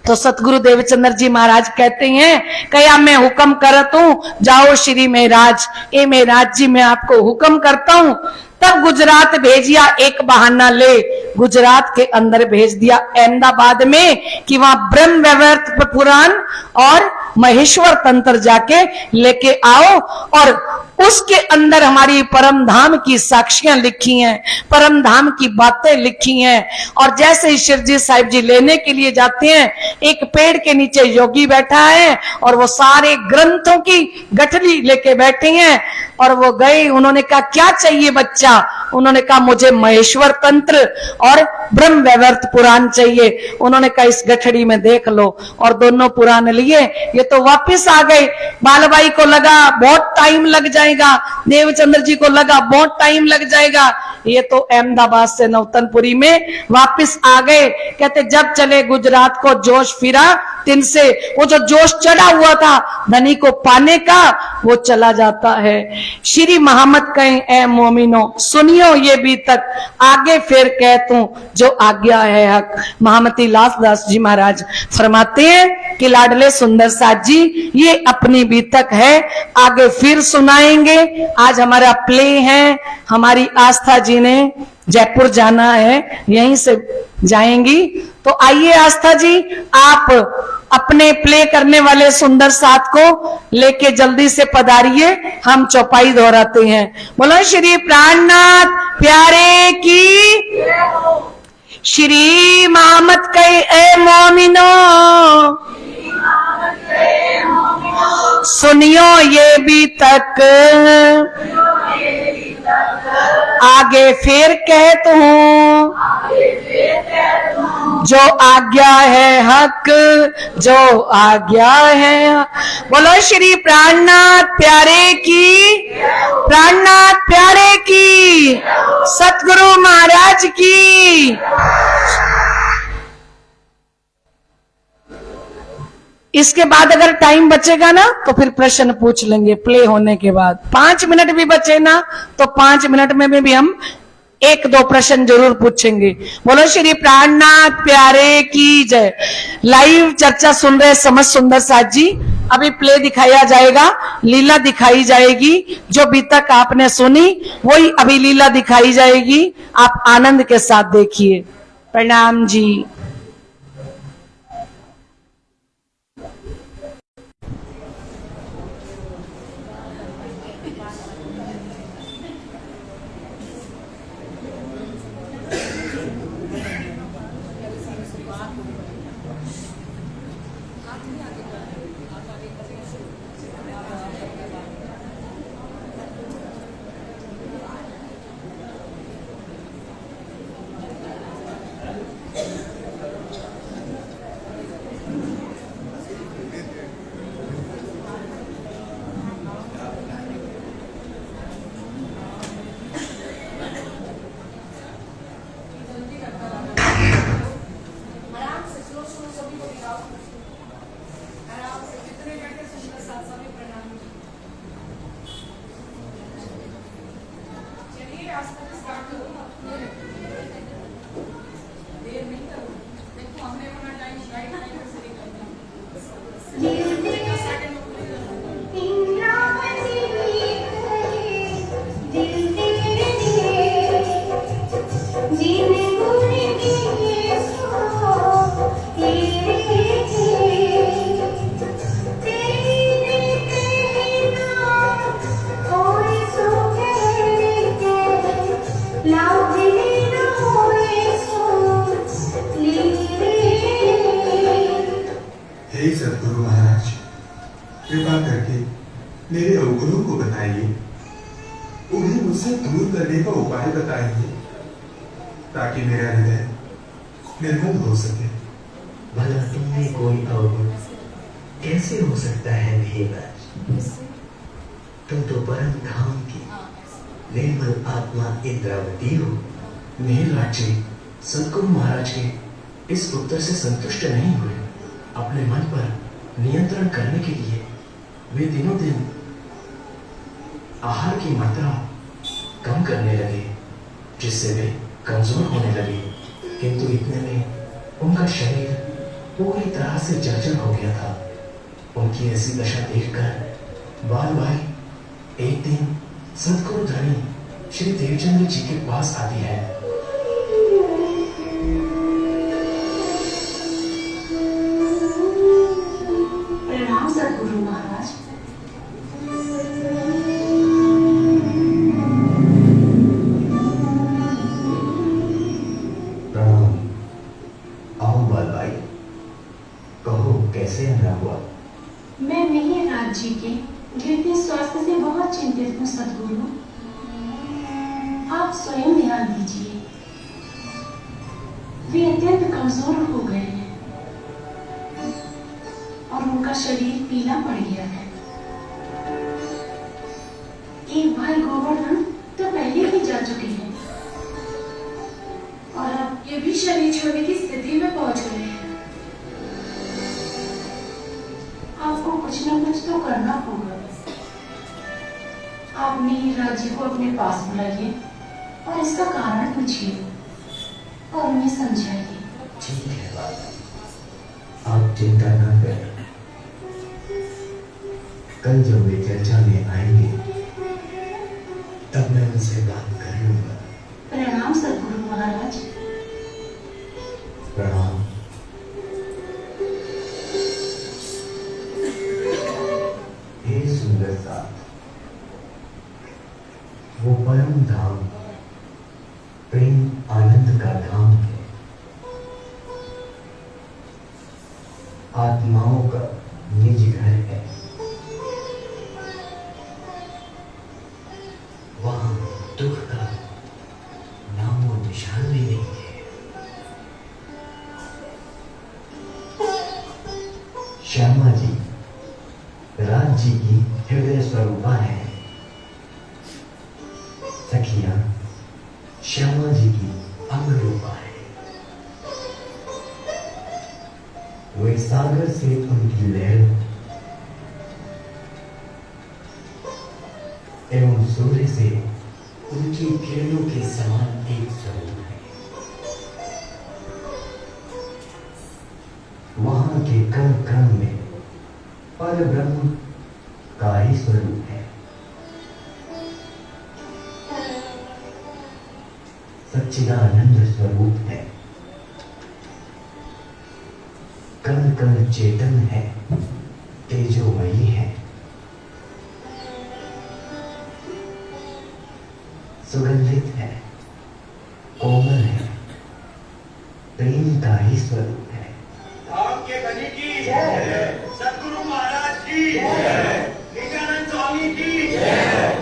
तो सतगुरु देवचंद्र जी महाराज कहते हैं, कया मैं हुक्म करत हूं, जाओ श्री मेहराज, ए मेहराज जी मैं आपको हुक्म करता हूं। तब गुजरात भेजिया एक बहाना ले, गुजरात के अंदर भेज दिया अहमदाबाद में कि वहां ब्रह्म वैवर्त पुराण और महेश्वर तंत्र जाके लेके आओ, और उसके अंदर हमारी परम धाम की साक्षियां लिखी हैं, परम धाम की बातें लिखी हैं। और जैसे ही शिवजी साहिब जी लेने के लिए जाते हैं, एक पेड़ के नीचे योगी बैठा है और वो सारे ग्रंथों की गठरी लेके बैठे हैं। और वो गए, उन्होंने कहा क्या चाहिए बच्चा, उन्होंने कहा मुझे महेश्वर तंत्र और ब्रह्म वैवर्त पुराण चाहिए। उन्होंने कहा इस गठड़ी में देख लो, और दोनों पुराण लिए, ये तो वापस आ गए। बालबाई को लगा बहुत टाइम लग जाएगा, देवचंद्र जी को लगा बहुत टाइम लग जाएगा, ये तो अहमदाबाद से नौतनपुरी में वापस आ गए। कहते जब चले गुजरात को जोश फिरा दिन से, वो जो जोश चढ़ा हुआ था धनी को पाने का वो चला जाता है। श्री मोहम्मद कहें ए मोमिनो सुनियो ये भी तक, आगे फिर कहतूं जो आज्ञा है हक। महामती लाल दास जी महाराज फरमाते हैं कि लाडले सुंदर साथ जी ये अपनी भी तक है, आगे फिर सुनाएंगे। आज हमारा प्ले है, हमारी आस्था जी ने जयपुर जाना है, यहीं से जाएंगी। तो आइए आस्था जी, आप अपने प्ले करने वाले सुंदर साथ को लेके जल्दी से पधारिए, हम चौपाई दोहराते हैं। बोलो श्री प्राणनाथ प्यारे की, श्री मोहम्मद कहे ए मोमिनो सुनियो ये भी तक, आगे फिर कहता हूं जो आज्ञा है हक, जो आज्ञा है। बोलो श्री प्राणनाथ प्यारे की, प्राणनाथ प्यारे की, सतगुरु महाराज की। इसके बाद अगर टाइम बचेगा ना तो फिर प्रश्न पूछ लेंगे प्ले होने के बाद। 5 मिनट भी बचे ना तो 5 मिनट में भी हम 1-2 प्रश्न जरूर पूछेंगे। बोलो श्री प्राणनाथ प्यारे की जय। लाइव चर्चा सुन रहे समझ सुंदर साथ जी, अभी प्ले दिखाया जाएगा, लीला दिखाई जाएगी। जो भी तक आपने सुनी वही अभी लीला दिखाई जाएगी, आप आनंद के साथ देखिए। प्रणाम जी। हे सतगुरु महाराज, कृपा करके मेरे अवगुणों को बताइए, उन्हें मुझसे दूर करने का उपाय बताइए, ताकि मेरा हृदय निर्मल हो सके। भला तुमने कोई अवगुण कैसे हो सकता है मेहराज? तुम तो परम धाम की निर्मल आत्मा इंद्रावती हो। मेहरराज जी सदगुरु महाराज के इस उत्तर से संतुष्ट नहीं हुए। अपने मन पर नियंत्रण करने के लिए वे दिनों दिन आहार की मात्रा कम करने लगे, जिससे वे कमजोर होने लगे। किंतु इतने में उनका शरीर पूरी तरह से जर्जर हो गया था। उनकी ऐसी दशा देखकर बाल भाई एक दिन सदगुरु धनी श्री देवचंद्र जी के पास आती है। प्रणाम सदगुरु महाराज। प्रणाम। आओ बाल भाई, कहो कैसे आना हुआ। मैं मेहरराज जी के गिरते स्वास्थ्य से बहुत चिंतित हूँ सदगुरु। आप स्वयं ध्यान दीजिए, वे अत्यंत कमजोर हो गए हैं और उनका शरीर पीला पड़ गया है। एक भाई गोवर्धन तो पहले ही जा चुके हैं और अब ये भी शरीर छोड़ने की स्थिति में पहुंच गए हैं। आपको कुछ न कुछ तो करना होगा। आप मेहरराज जी को अपने पास बुलाइए और इसका कारण पूछिए और उन्हें समझाइए। ठीक है बाल भाई, आप चिंता न करें। कल जब वे चर्चा में आएंगे तब मैं उनसे बात कर लूंगा। प्रणाम सदगुरु महाराज। प्रणाम। हे सुंदर साथ, वो परम धाम प्रेम आनंद का धाम है। आत्माओं का निज घर है। वहां दुख का नामो निशान भी नहीं है। श्यामा जी राज जी की हृदय स्वरूपा है। सखियां श्यामा जी की अंग रूपा है। वे सागर से उनकी लहर एवं सूर्य से उनकी किरणों के समान एक स्वरूप है। वहां के कण कण में पर ब्रह्म का ही स्वरूप है। सच्चिदानंद स्वरूप है। कण कण चेतन है, तेजोमयी है। सुगंधित है, कोमल है, प्रेम का ही स्वरूप है। धाम के धनी की जय, सदगुरु महाराज की जय, नित्यानंद स्वामी की जय।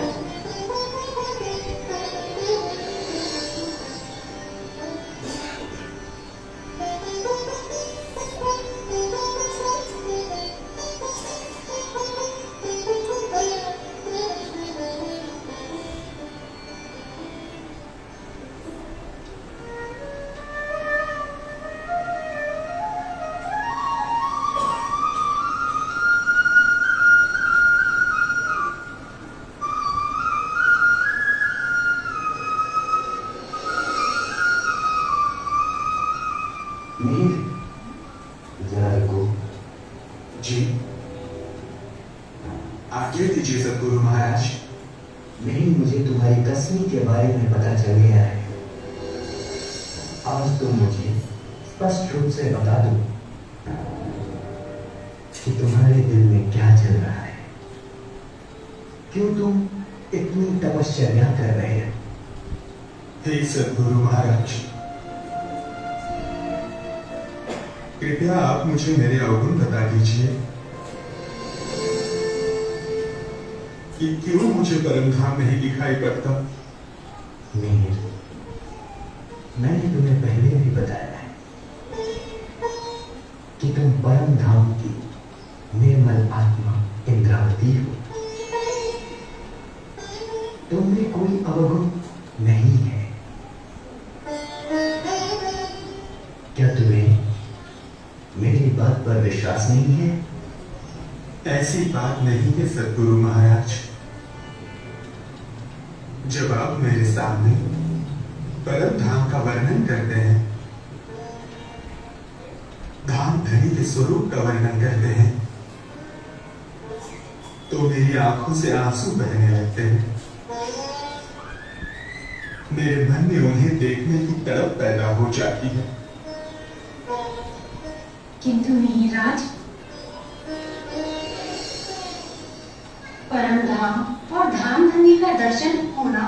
जरा रुको। जी आज्ञा दीजिए सदगुरु महाराज। नहीं, मुझे तुम्हारी कसमी के बारे में पता चल गया है। आज तुम मुझे स्पष्ट रूप से बता दो कि तुम्हारे दिल में क्या चल रहा है। क्यों तुम इतनी तपश्चर्या कर रहे हो? हे सदगुरु महाराज, कृपया आप मुझे मेरे अवगुण बता दीजिए कि क्यों मुझे परम धाम नहीं दिखाई पड़ता। मीर, मैंने तुम्हें पहले भी बताया है कि तुम परम धाम की निर्मल आत्मा इंद्रावती हो। तुम में कोई अवगुण नहीं है। क्या तुम्हें मेरी बात पर विश्वास नहीं है? ऐसी बात नहीं है सदगुरु महाराज। जब आप मेरे सामने परम धाम का वर्णन करते हैं, धाम धनी के स्वरूप का वर्णन करते हैं, तो मेरी आंखों से आंसू बहने लगते हैं। मेरे मन में उन्हें देखने की तड़प पैदा हो जाती है। किंतु नहीं राज, परम धाम और धाम धनी का दर्शन होना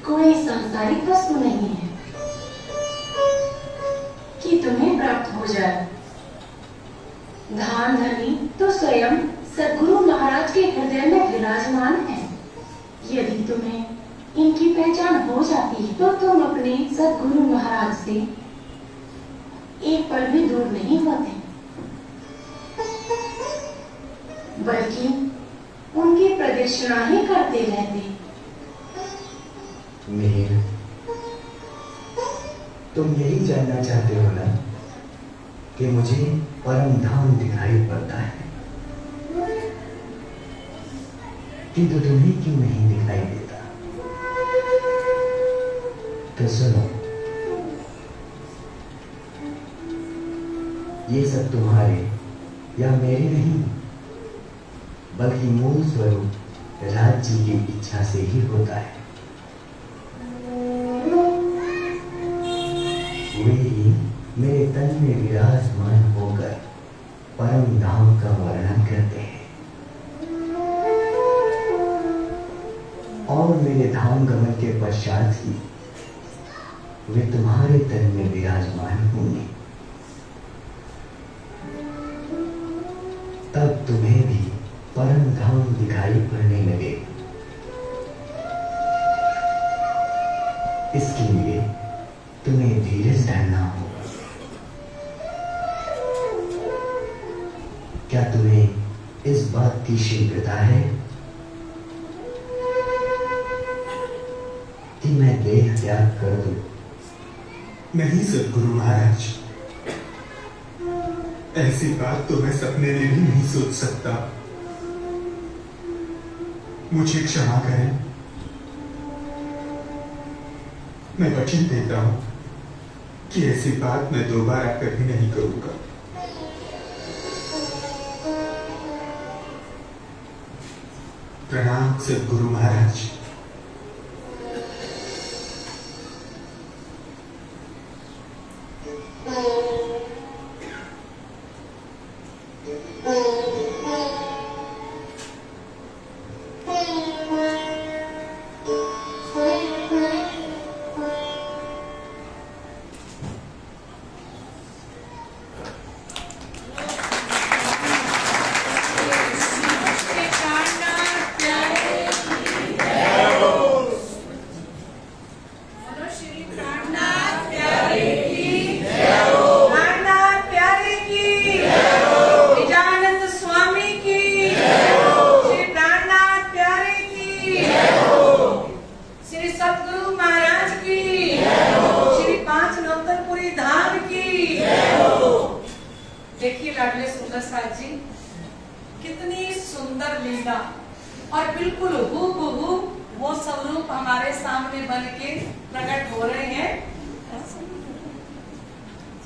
कोई सांसारिक वस्तु नहीं है कि तुम्हें प्राप्त हो जाए। धाम धनी तो स्वयं सद्गुरु महाराज के हृदय में विराजमान है। यदि तुम्हें इनकी पहचान हो जाती है तो तुम अपने सद्गुरु महाराज से एक पल भी दूर नहीं होते, बल्कि उनकी प्रदक्षिणा ही करते रहते। मिहिर, तुम यही जानना चाहते हो ना कि मुझे परम धाम दिखाई पड़ता है, किंतु तुम्हें क्यों नहीं दिखाई देता? तो सुनो, ये सब तुम्हारे या मेरे नहीं, बल्कि मूल स्वरूप राज्य की इच्छा से ही होता है। वे ही मेरे तन में विराजमान होकर परम धाम का वर्णन करते हैं और मेरे धाम गमन के पश्चात ही वे तुम्हारे तन में विराजमान होंगे। तब तुम्हें भी परम धाम दिखाई पड़ने लगे। इसके लिए तुम्हें धीरज धरना होगा। क्या तुम्हें इस बात की शीघ्रता है कि मैं देह त्याग कर दूं? नहीं सदगुरु महाराज, ऐसी बात तो मैं सपने में भी नहीं सोच सकता। मुझे क्षमा करें। मैं वचन देता हूं कि ऐसी बात मैं दोबारा कभी नहीं करूंगा। प्रणाम सदगुरु महाराज। देखिए लाडले सुंदर साथ जी, कितनी सुंदर लीला और बिल्कुल हूबहू वो स्वरूप हमारे सामने बन के प्रकट हो रहे हैं।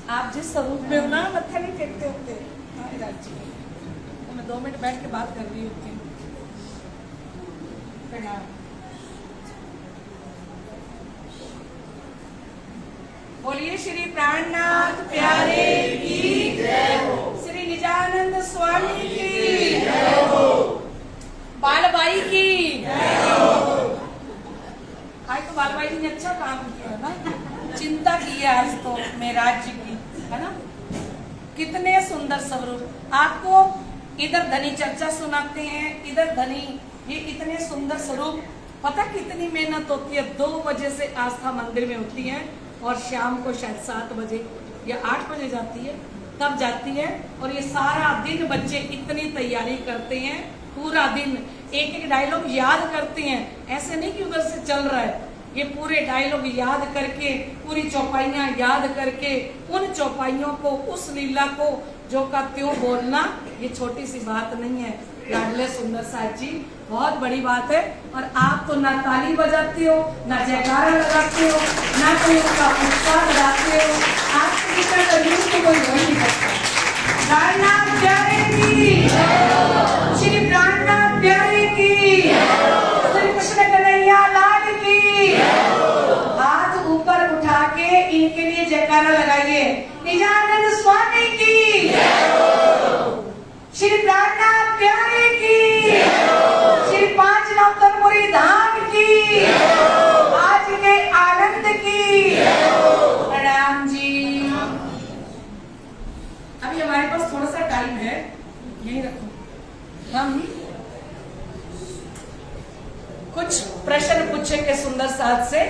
आप जिस स्वरूप में हो ना, मत्था नहीं टेकते होते। हाँ राज जी, तो मैं 2 मिनट बैठ के बात कर रही होती हूँ। प्रणाम। बोलिए श्री प्राणनाथ प्यारे की जय हो, श्री निजानंद स्वामी की जय हो, बालबाई की जय हो। आज तो बालबाई जी ने अच्छा काम किया है ना, चिंता की है आज तो मैं राज्य की, है ना। कितने सुंदर स्वरूप। आपको इधर धनी चर्चा सुनाते हैं, इधर धनी, ये इतने सुंदर स्वरूप। पता कितनी मेहनत होती है। 2 बजे से आस्था मंदिर में होती है और शाम को शायद 7 बजे या 8 बजे जाती है, तब जाती है। और ये सारा दिन बच्चे इतनी तैयारी करते हैं पूरा दिन एक एक डायलॉग याद करते हैं, ऐसे नहीं कि उधर से चल रहा है, ये पूरे डायलॉग याद करके, पूरी चौपाइयां याद करके, उन चौपाइयों को, उस लीला को जो का त्यों बोलना, ये छोटी सी बात नहीं है लाडले सुंदर साथ जी, बहुत बड़ी बात है। और आप तो ना ताली बजाते हो, ना जयकारा लगाते हो, ना कोई उनका उत्साह लगाते हो, आपके जितना करीब तो कोई हो ही नहीं सकता। प्राणनाथ प्यारे की, श्री प्राणनाथ प्यारे की, श्री कृष्ण कन्हैया लाल की। हाथ ऊपर उठा के इनके लिए जयकारा लगाइए। निजानंद स्वामी की, श्री प्राणनाथ प्यारे की, श्री पांच नवतनपुरी धाम की, आज के आनंद की। प्रणाम जी। अभी हमारे पास थोड़ा सा टाइम है, यही रखो। हम कुछ प्रश्न पूछेंगे सुंदर साथ से।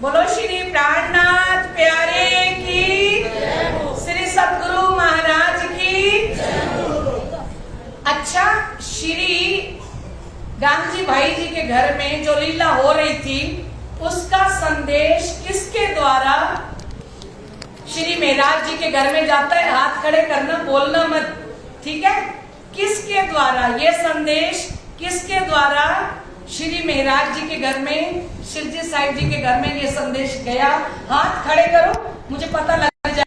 बोलो श्री प्राणनाथ प्यारे की, श्री सतगुरु महाराज की। अच्छा, श्री राम जी भाई जी के घर में जो लीला हो रही थी, उसका संदेश किसके द्वारा श्री महाराज जी के घर में जाता है? हाथ खड़े करना, बोलना मत, ठीक है? किसके द्वारा ये संदेश, किसके द्वारा श्री महाराज जी के घर में, शिवजी साहिब जी के घर में ये संदेश गया? हाथ खड़े करो, मुझे पता लग जाए।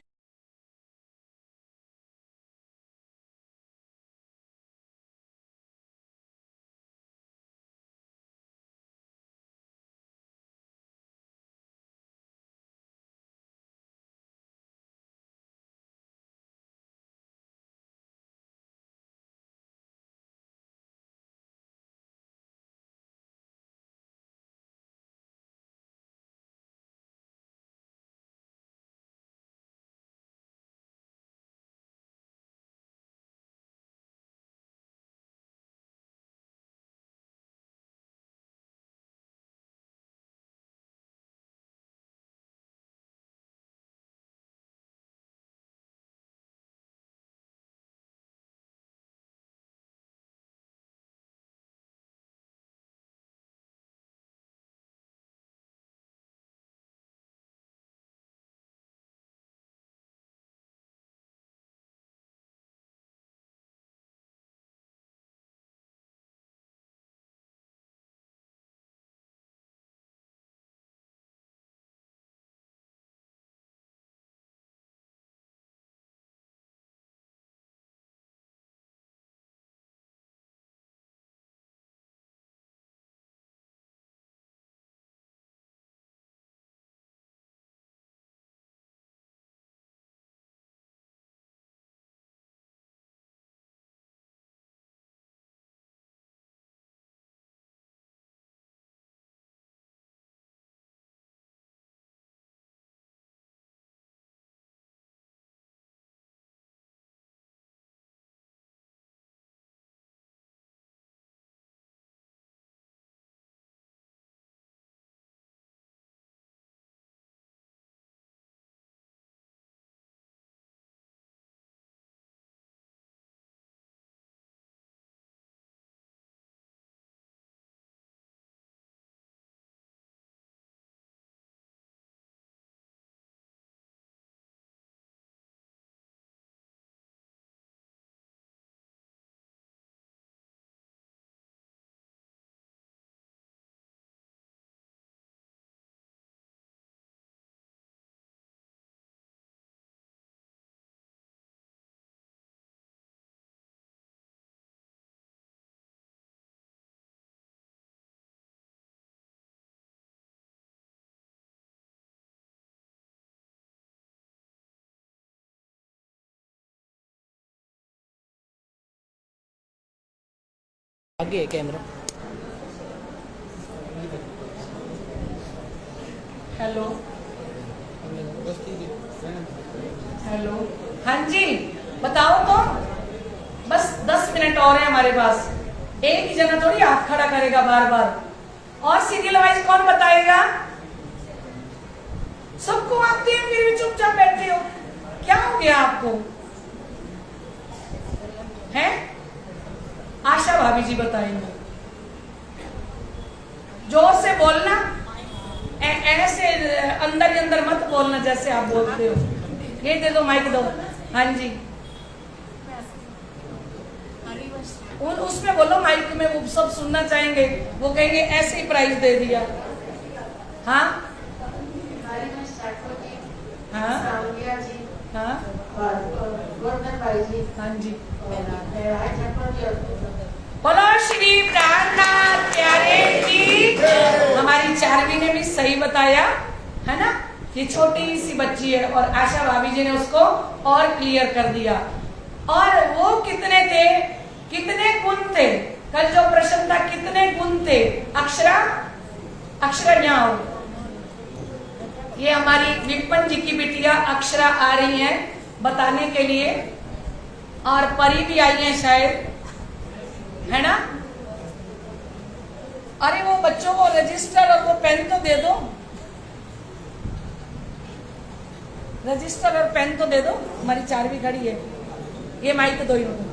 आगे है कैमरा। हेलो हेलो, हाँ जी बताओ। तो बस 10 मिनट और है हमारे पास। एक ही जना थोड़ी हाथ खड़ा करेगा बार बार, और सीरियल वाइज कौन बताएगा? सबको आते हैं फिर भी चुपचाप बैठे हो, क्या हो गया आपको? हैं? आशा भाभी जी बताएंगे। जोर से बोलना, ऐसे अंदर ही अंदर मत बोलना जैसे आप बोलते हो। ये दे दो, माइक दो। हाँ जी, उसमें बोलो, माइक में, वो सब सुनना चाहेंगे, वो कहेंगे ऐसे ही प्राइज दे दिया। हाँ हाँ हाँ हाँ जी। बोलो श्री प्राणनाथ प्यारे जी। हमारी चारवी ने भी सही बताया है ना, ये छोटी सी बच्ची है और आशा भाभी जी ने उसको और क्लियर कर दिया। और वो कितने थे, कितने गुण थे? कल जो प्रश्न था कितने गुण थे? अक्षरा, अक्षरा यहाँ आओ। ये हमारी विपन जी की बिटिया अक्षरा आ रही है बताने के लिए, और परी भी आई है शायद, है ना? अरे वो बच्चों को रजिस्टर और वो पेन तो दे दो, रजिस्टर और पेन तो दे दो। हमारी चारवी खड़ी है, ये माइक दो इनको।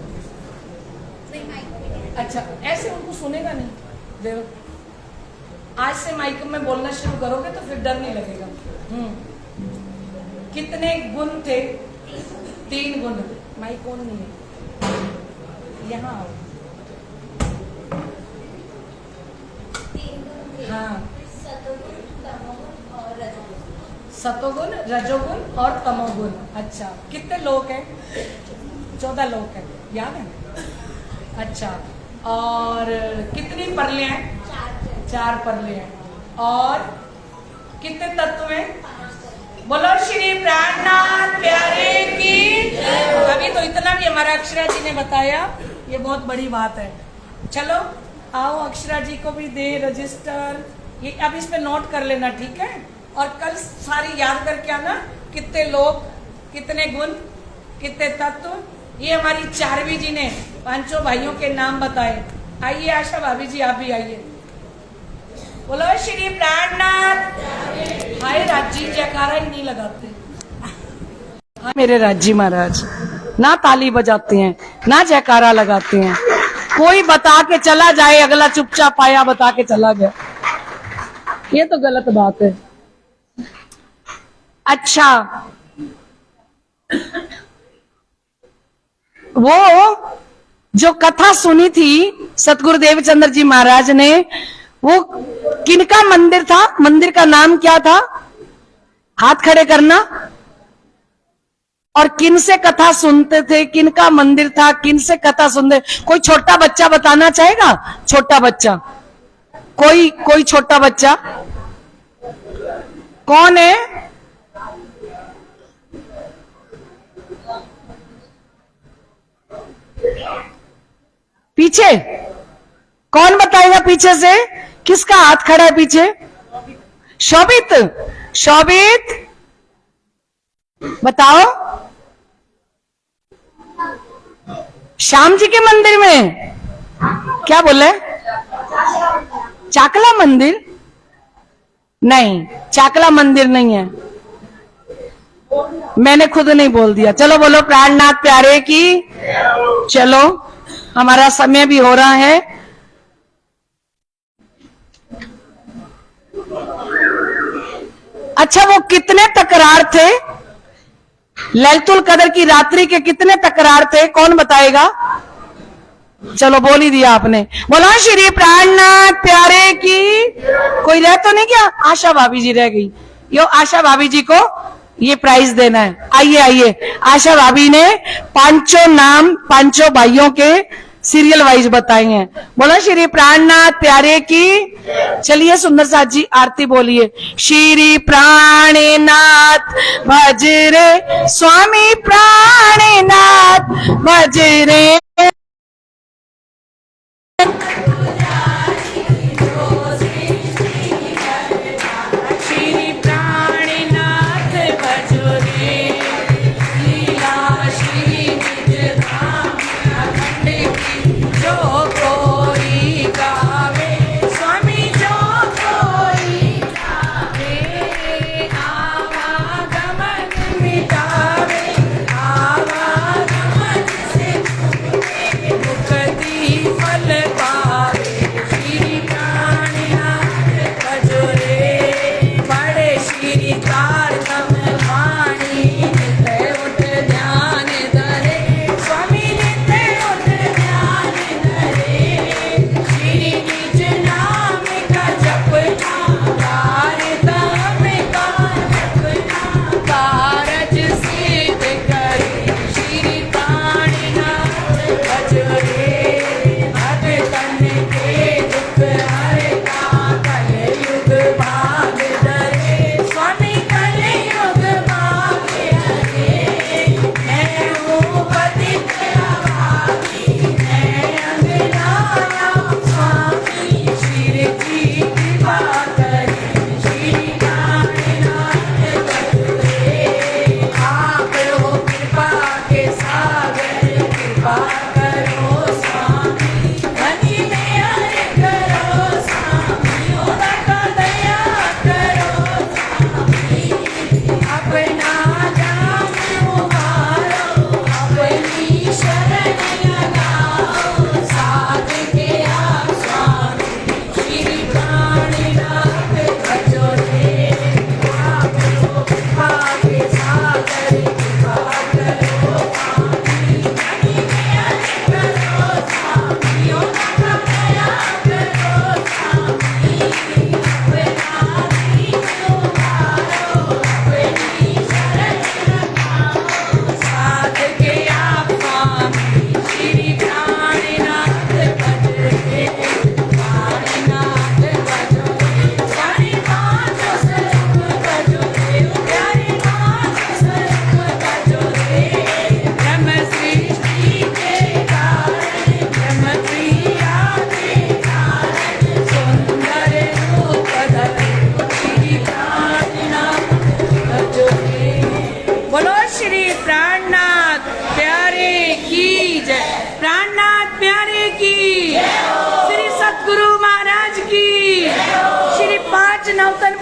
अच्छा, ऐसे उनको सुनेगा नहीं, दे दो। आज से माइक में बोलना शुरू करोगे तो फिर डर नहीं लगेगा। कितने गुण थे? 3 गुण। माइक कौन नहीं है, यहाँ आओ। हाँ, सतोगुण, रजोगुण और तमोगुण। अच्छा, कितने लोग हैं? 14 लोग हैं, याद है? अच्छा, और कितनी परले हैं? 4 परले हैं। और कितने तत्व हैं? बोलो श्री प्राणनाथ प्यारे की। अभी तो इतना भी हमारा अक्षरा जी ने बताया, ये बहुत बड़ी बात है। चलो आओ, अक्षरा जी को भी दे रजिस्टर, ये अब इस पे नोट कर लेना, ठीक है? और कल सारी याद करके आना, कितने लोग, कितने गुण, कितने तत्व। ये हमारी चारवी जी ने 5 भाइयों के नाम बताए। आइए आशा भाभी जी, आप भी आइए। बोलो श्री प्राणनाथ। हाय राजी, जयकारा ही नहीं लगाते। हाँ, मेरे राजी महाराज ना ताली बजाते हैं ना जयकारा लगाते हैं। कोई बता के चला जाए, अगला चुपचाप आया बता के चला गया, ये तो गलत बात है। अच्छा, वो जो कथा सुनी थी सतगुरु देवचंद्र जी महाराज ने, वो किनका मंदिर था? मंदिर का नाम क्या था? हाथ खड़े करना। और किन से कथा सुनते थे? किनका मंदिर था? किन से कथा सुनते? कोई छोटा बच्चा बताना चाहेगा? छोटा बच्चा, कोई छोटा बच्चा कौन है? पीछे कौन बताएगा? पीछे से किसका हाथ खड़ा है पीछे? शोभित, शोभित बताओ। श्याम जी के मंदिर में क्या बोले? चाकला मंदिर? नहीं, चाकला मंदिर नहीं है, मैंने खुद नहीं बोल दिया। चलो बोलो प्राणनाथ प्यारे की। चलो, हमारा समय भी हो रहा है। अच्छा, वो कितने तकरार थे? लैलतुल कदर की रात्रि के कितने तकरार थे? कौन बताएगा? चलो बोल ही दिया आपने। बोलो श्री प्राणनाथ प्यारे की। कोई रह तो नहीं गया? आशा भाभी जी रह गई। यो आशा भाभी जी को ये प्राइज देना है। आइए आइए, आशा भाभी ने 5 नाम 5 भाइयों के सीरियल वाइज बताए हैं। बोलो श्री प्राणनाथ प्यारे की। चलिए सुंदर साथ जी आरती बोलिए। श्री प्राणनाथ भज रे स्वामी, प्राणनाथ भज रे। जो कोई गावे स्वामी जो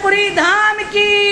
पुरी धाम की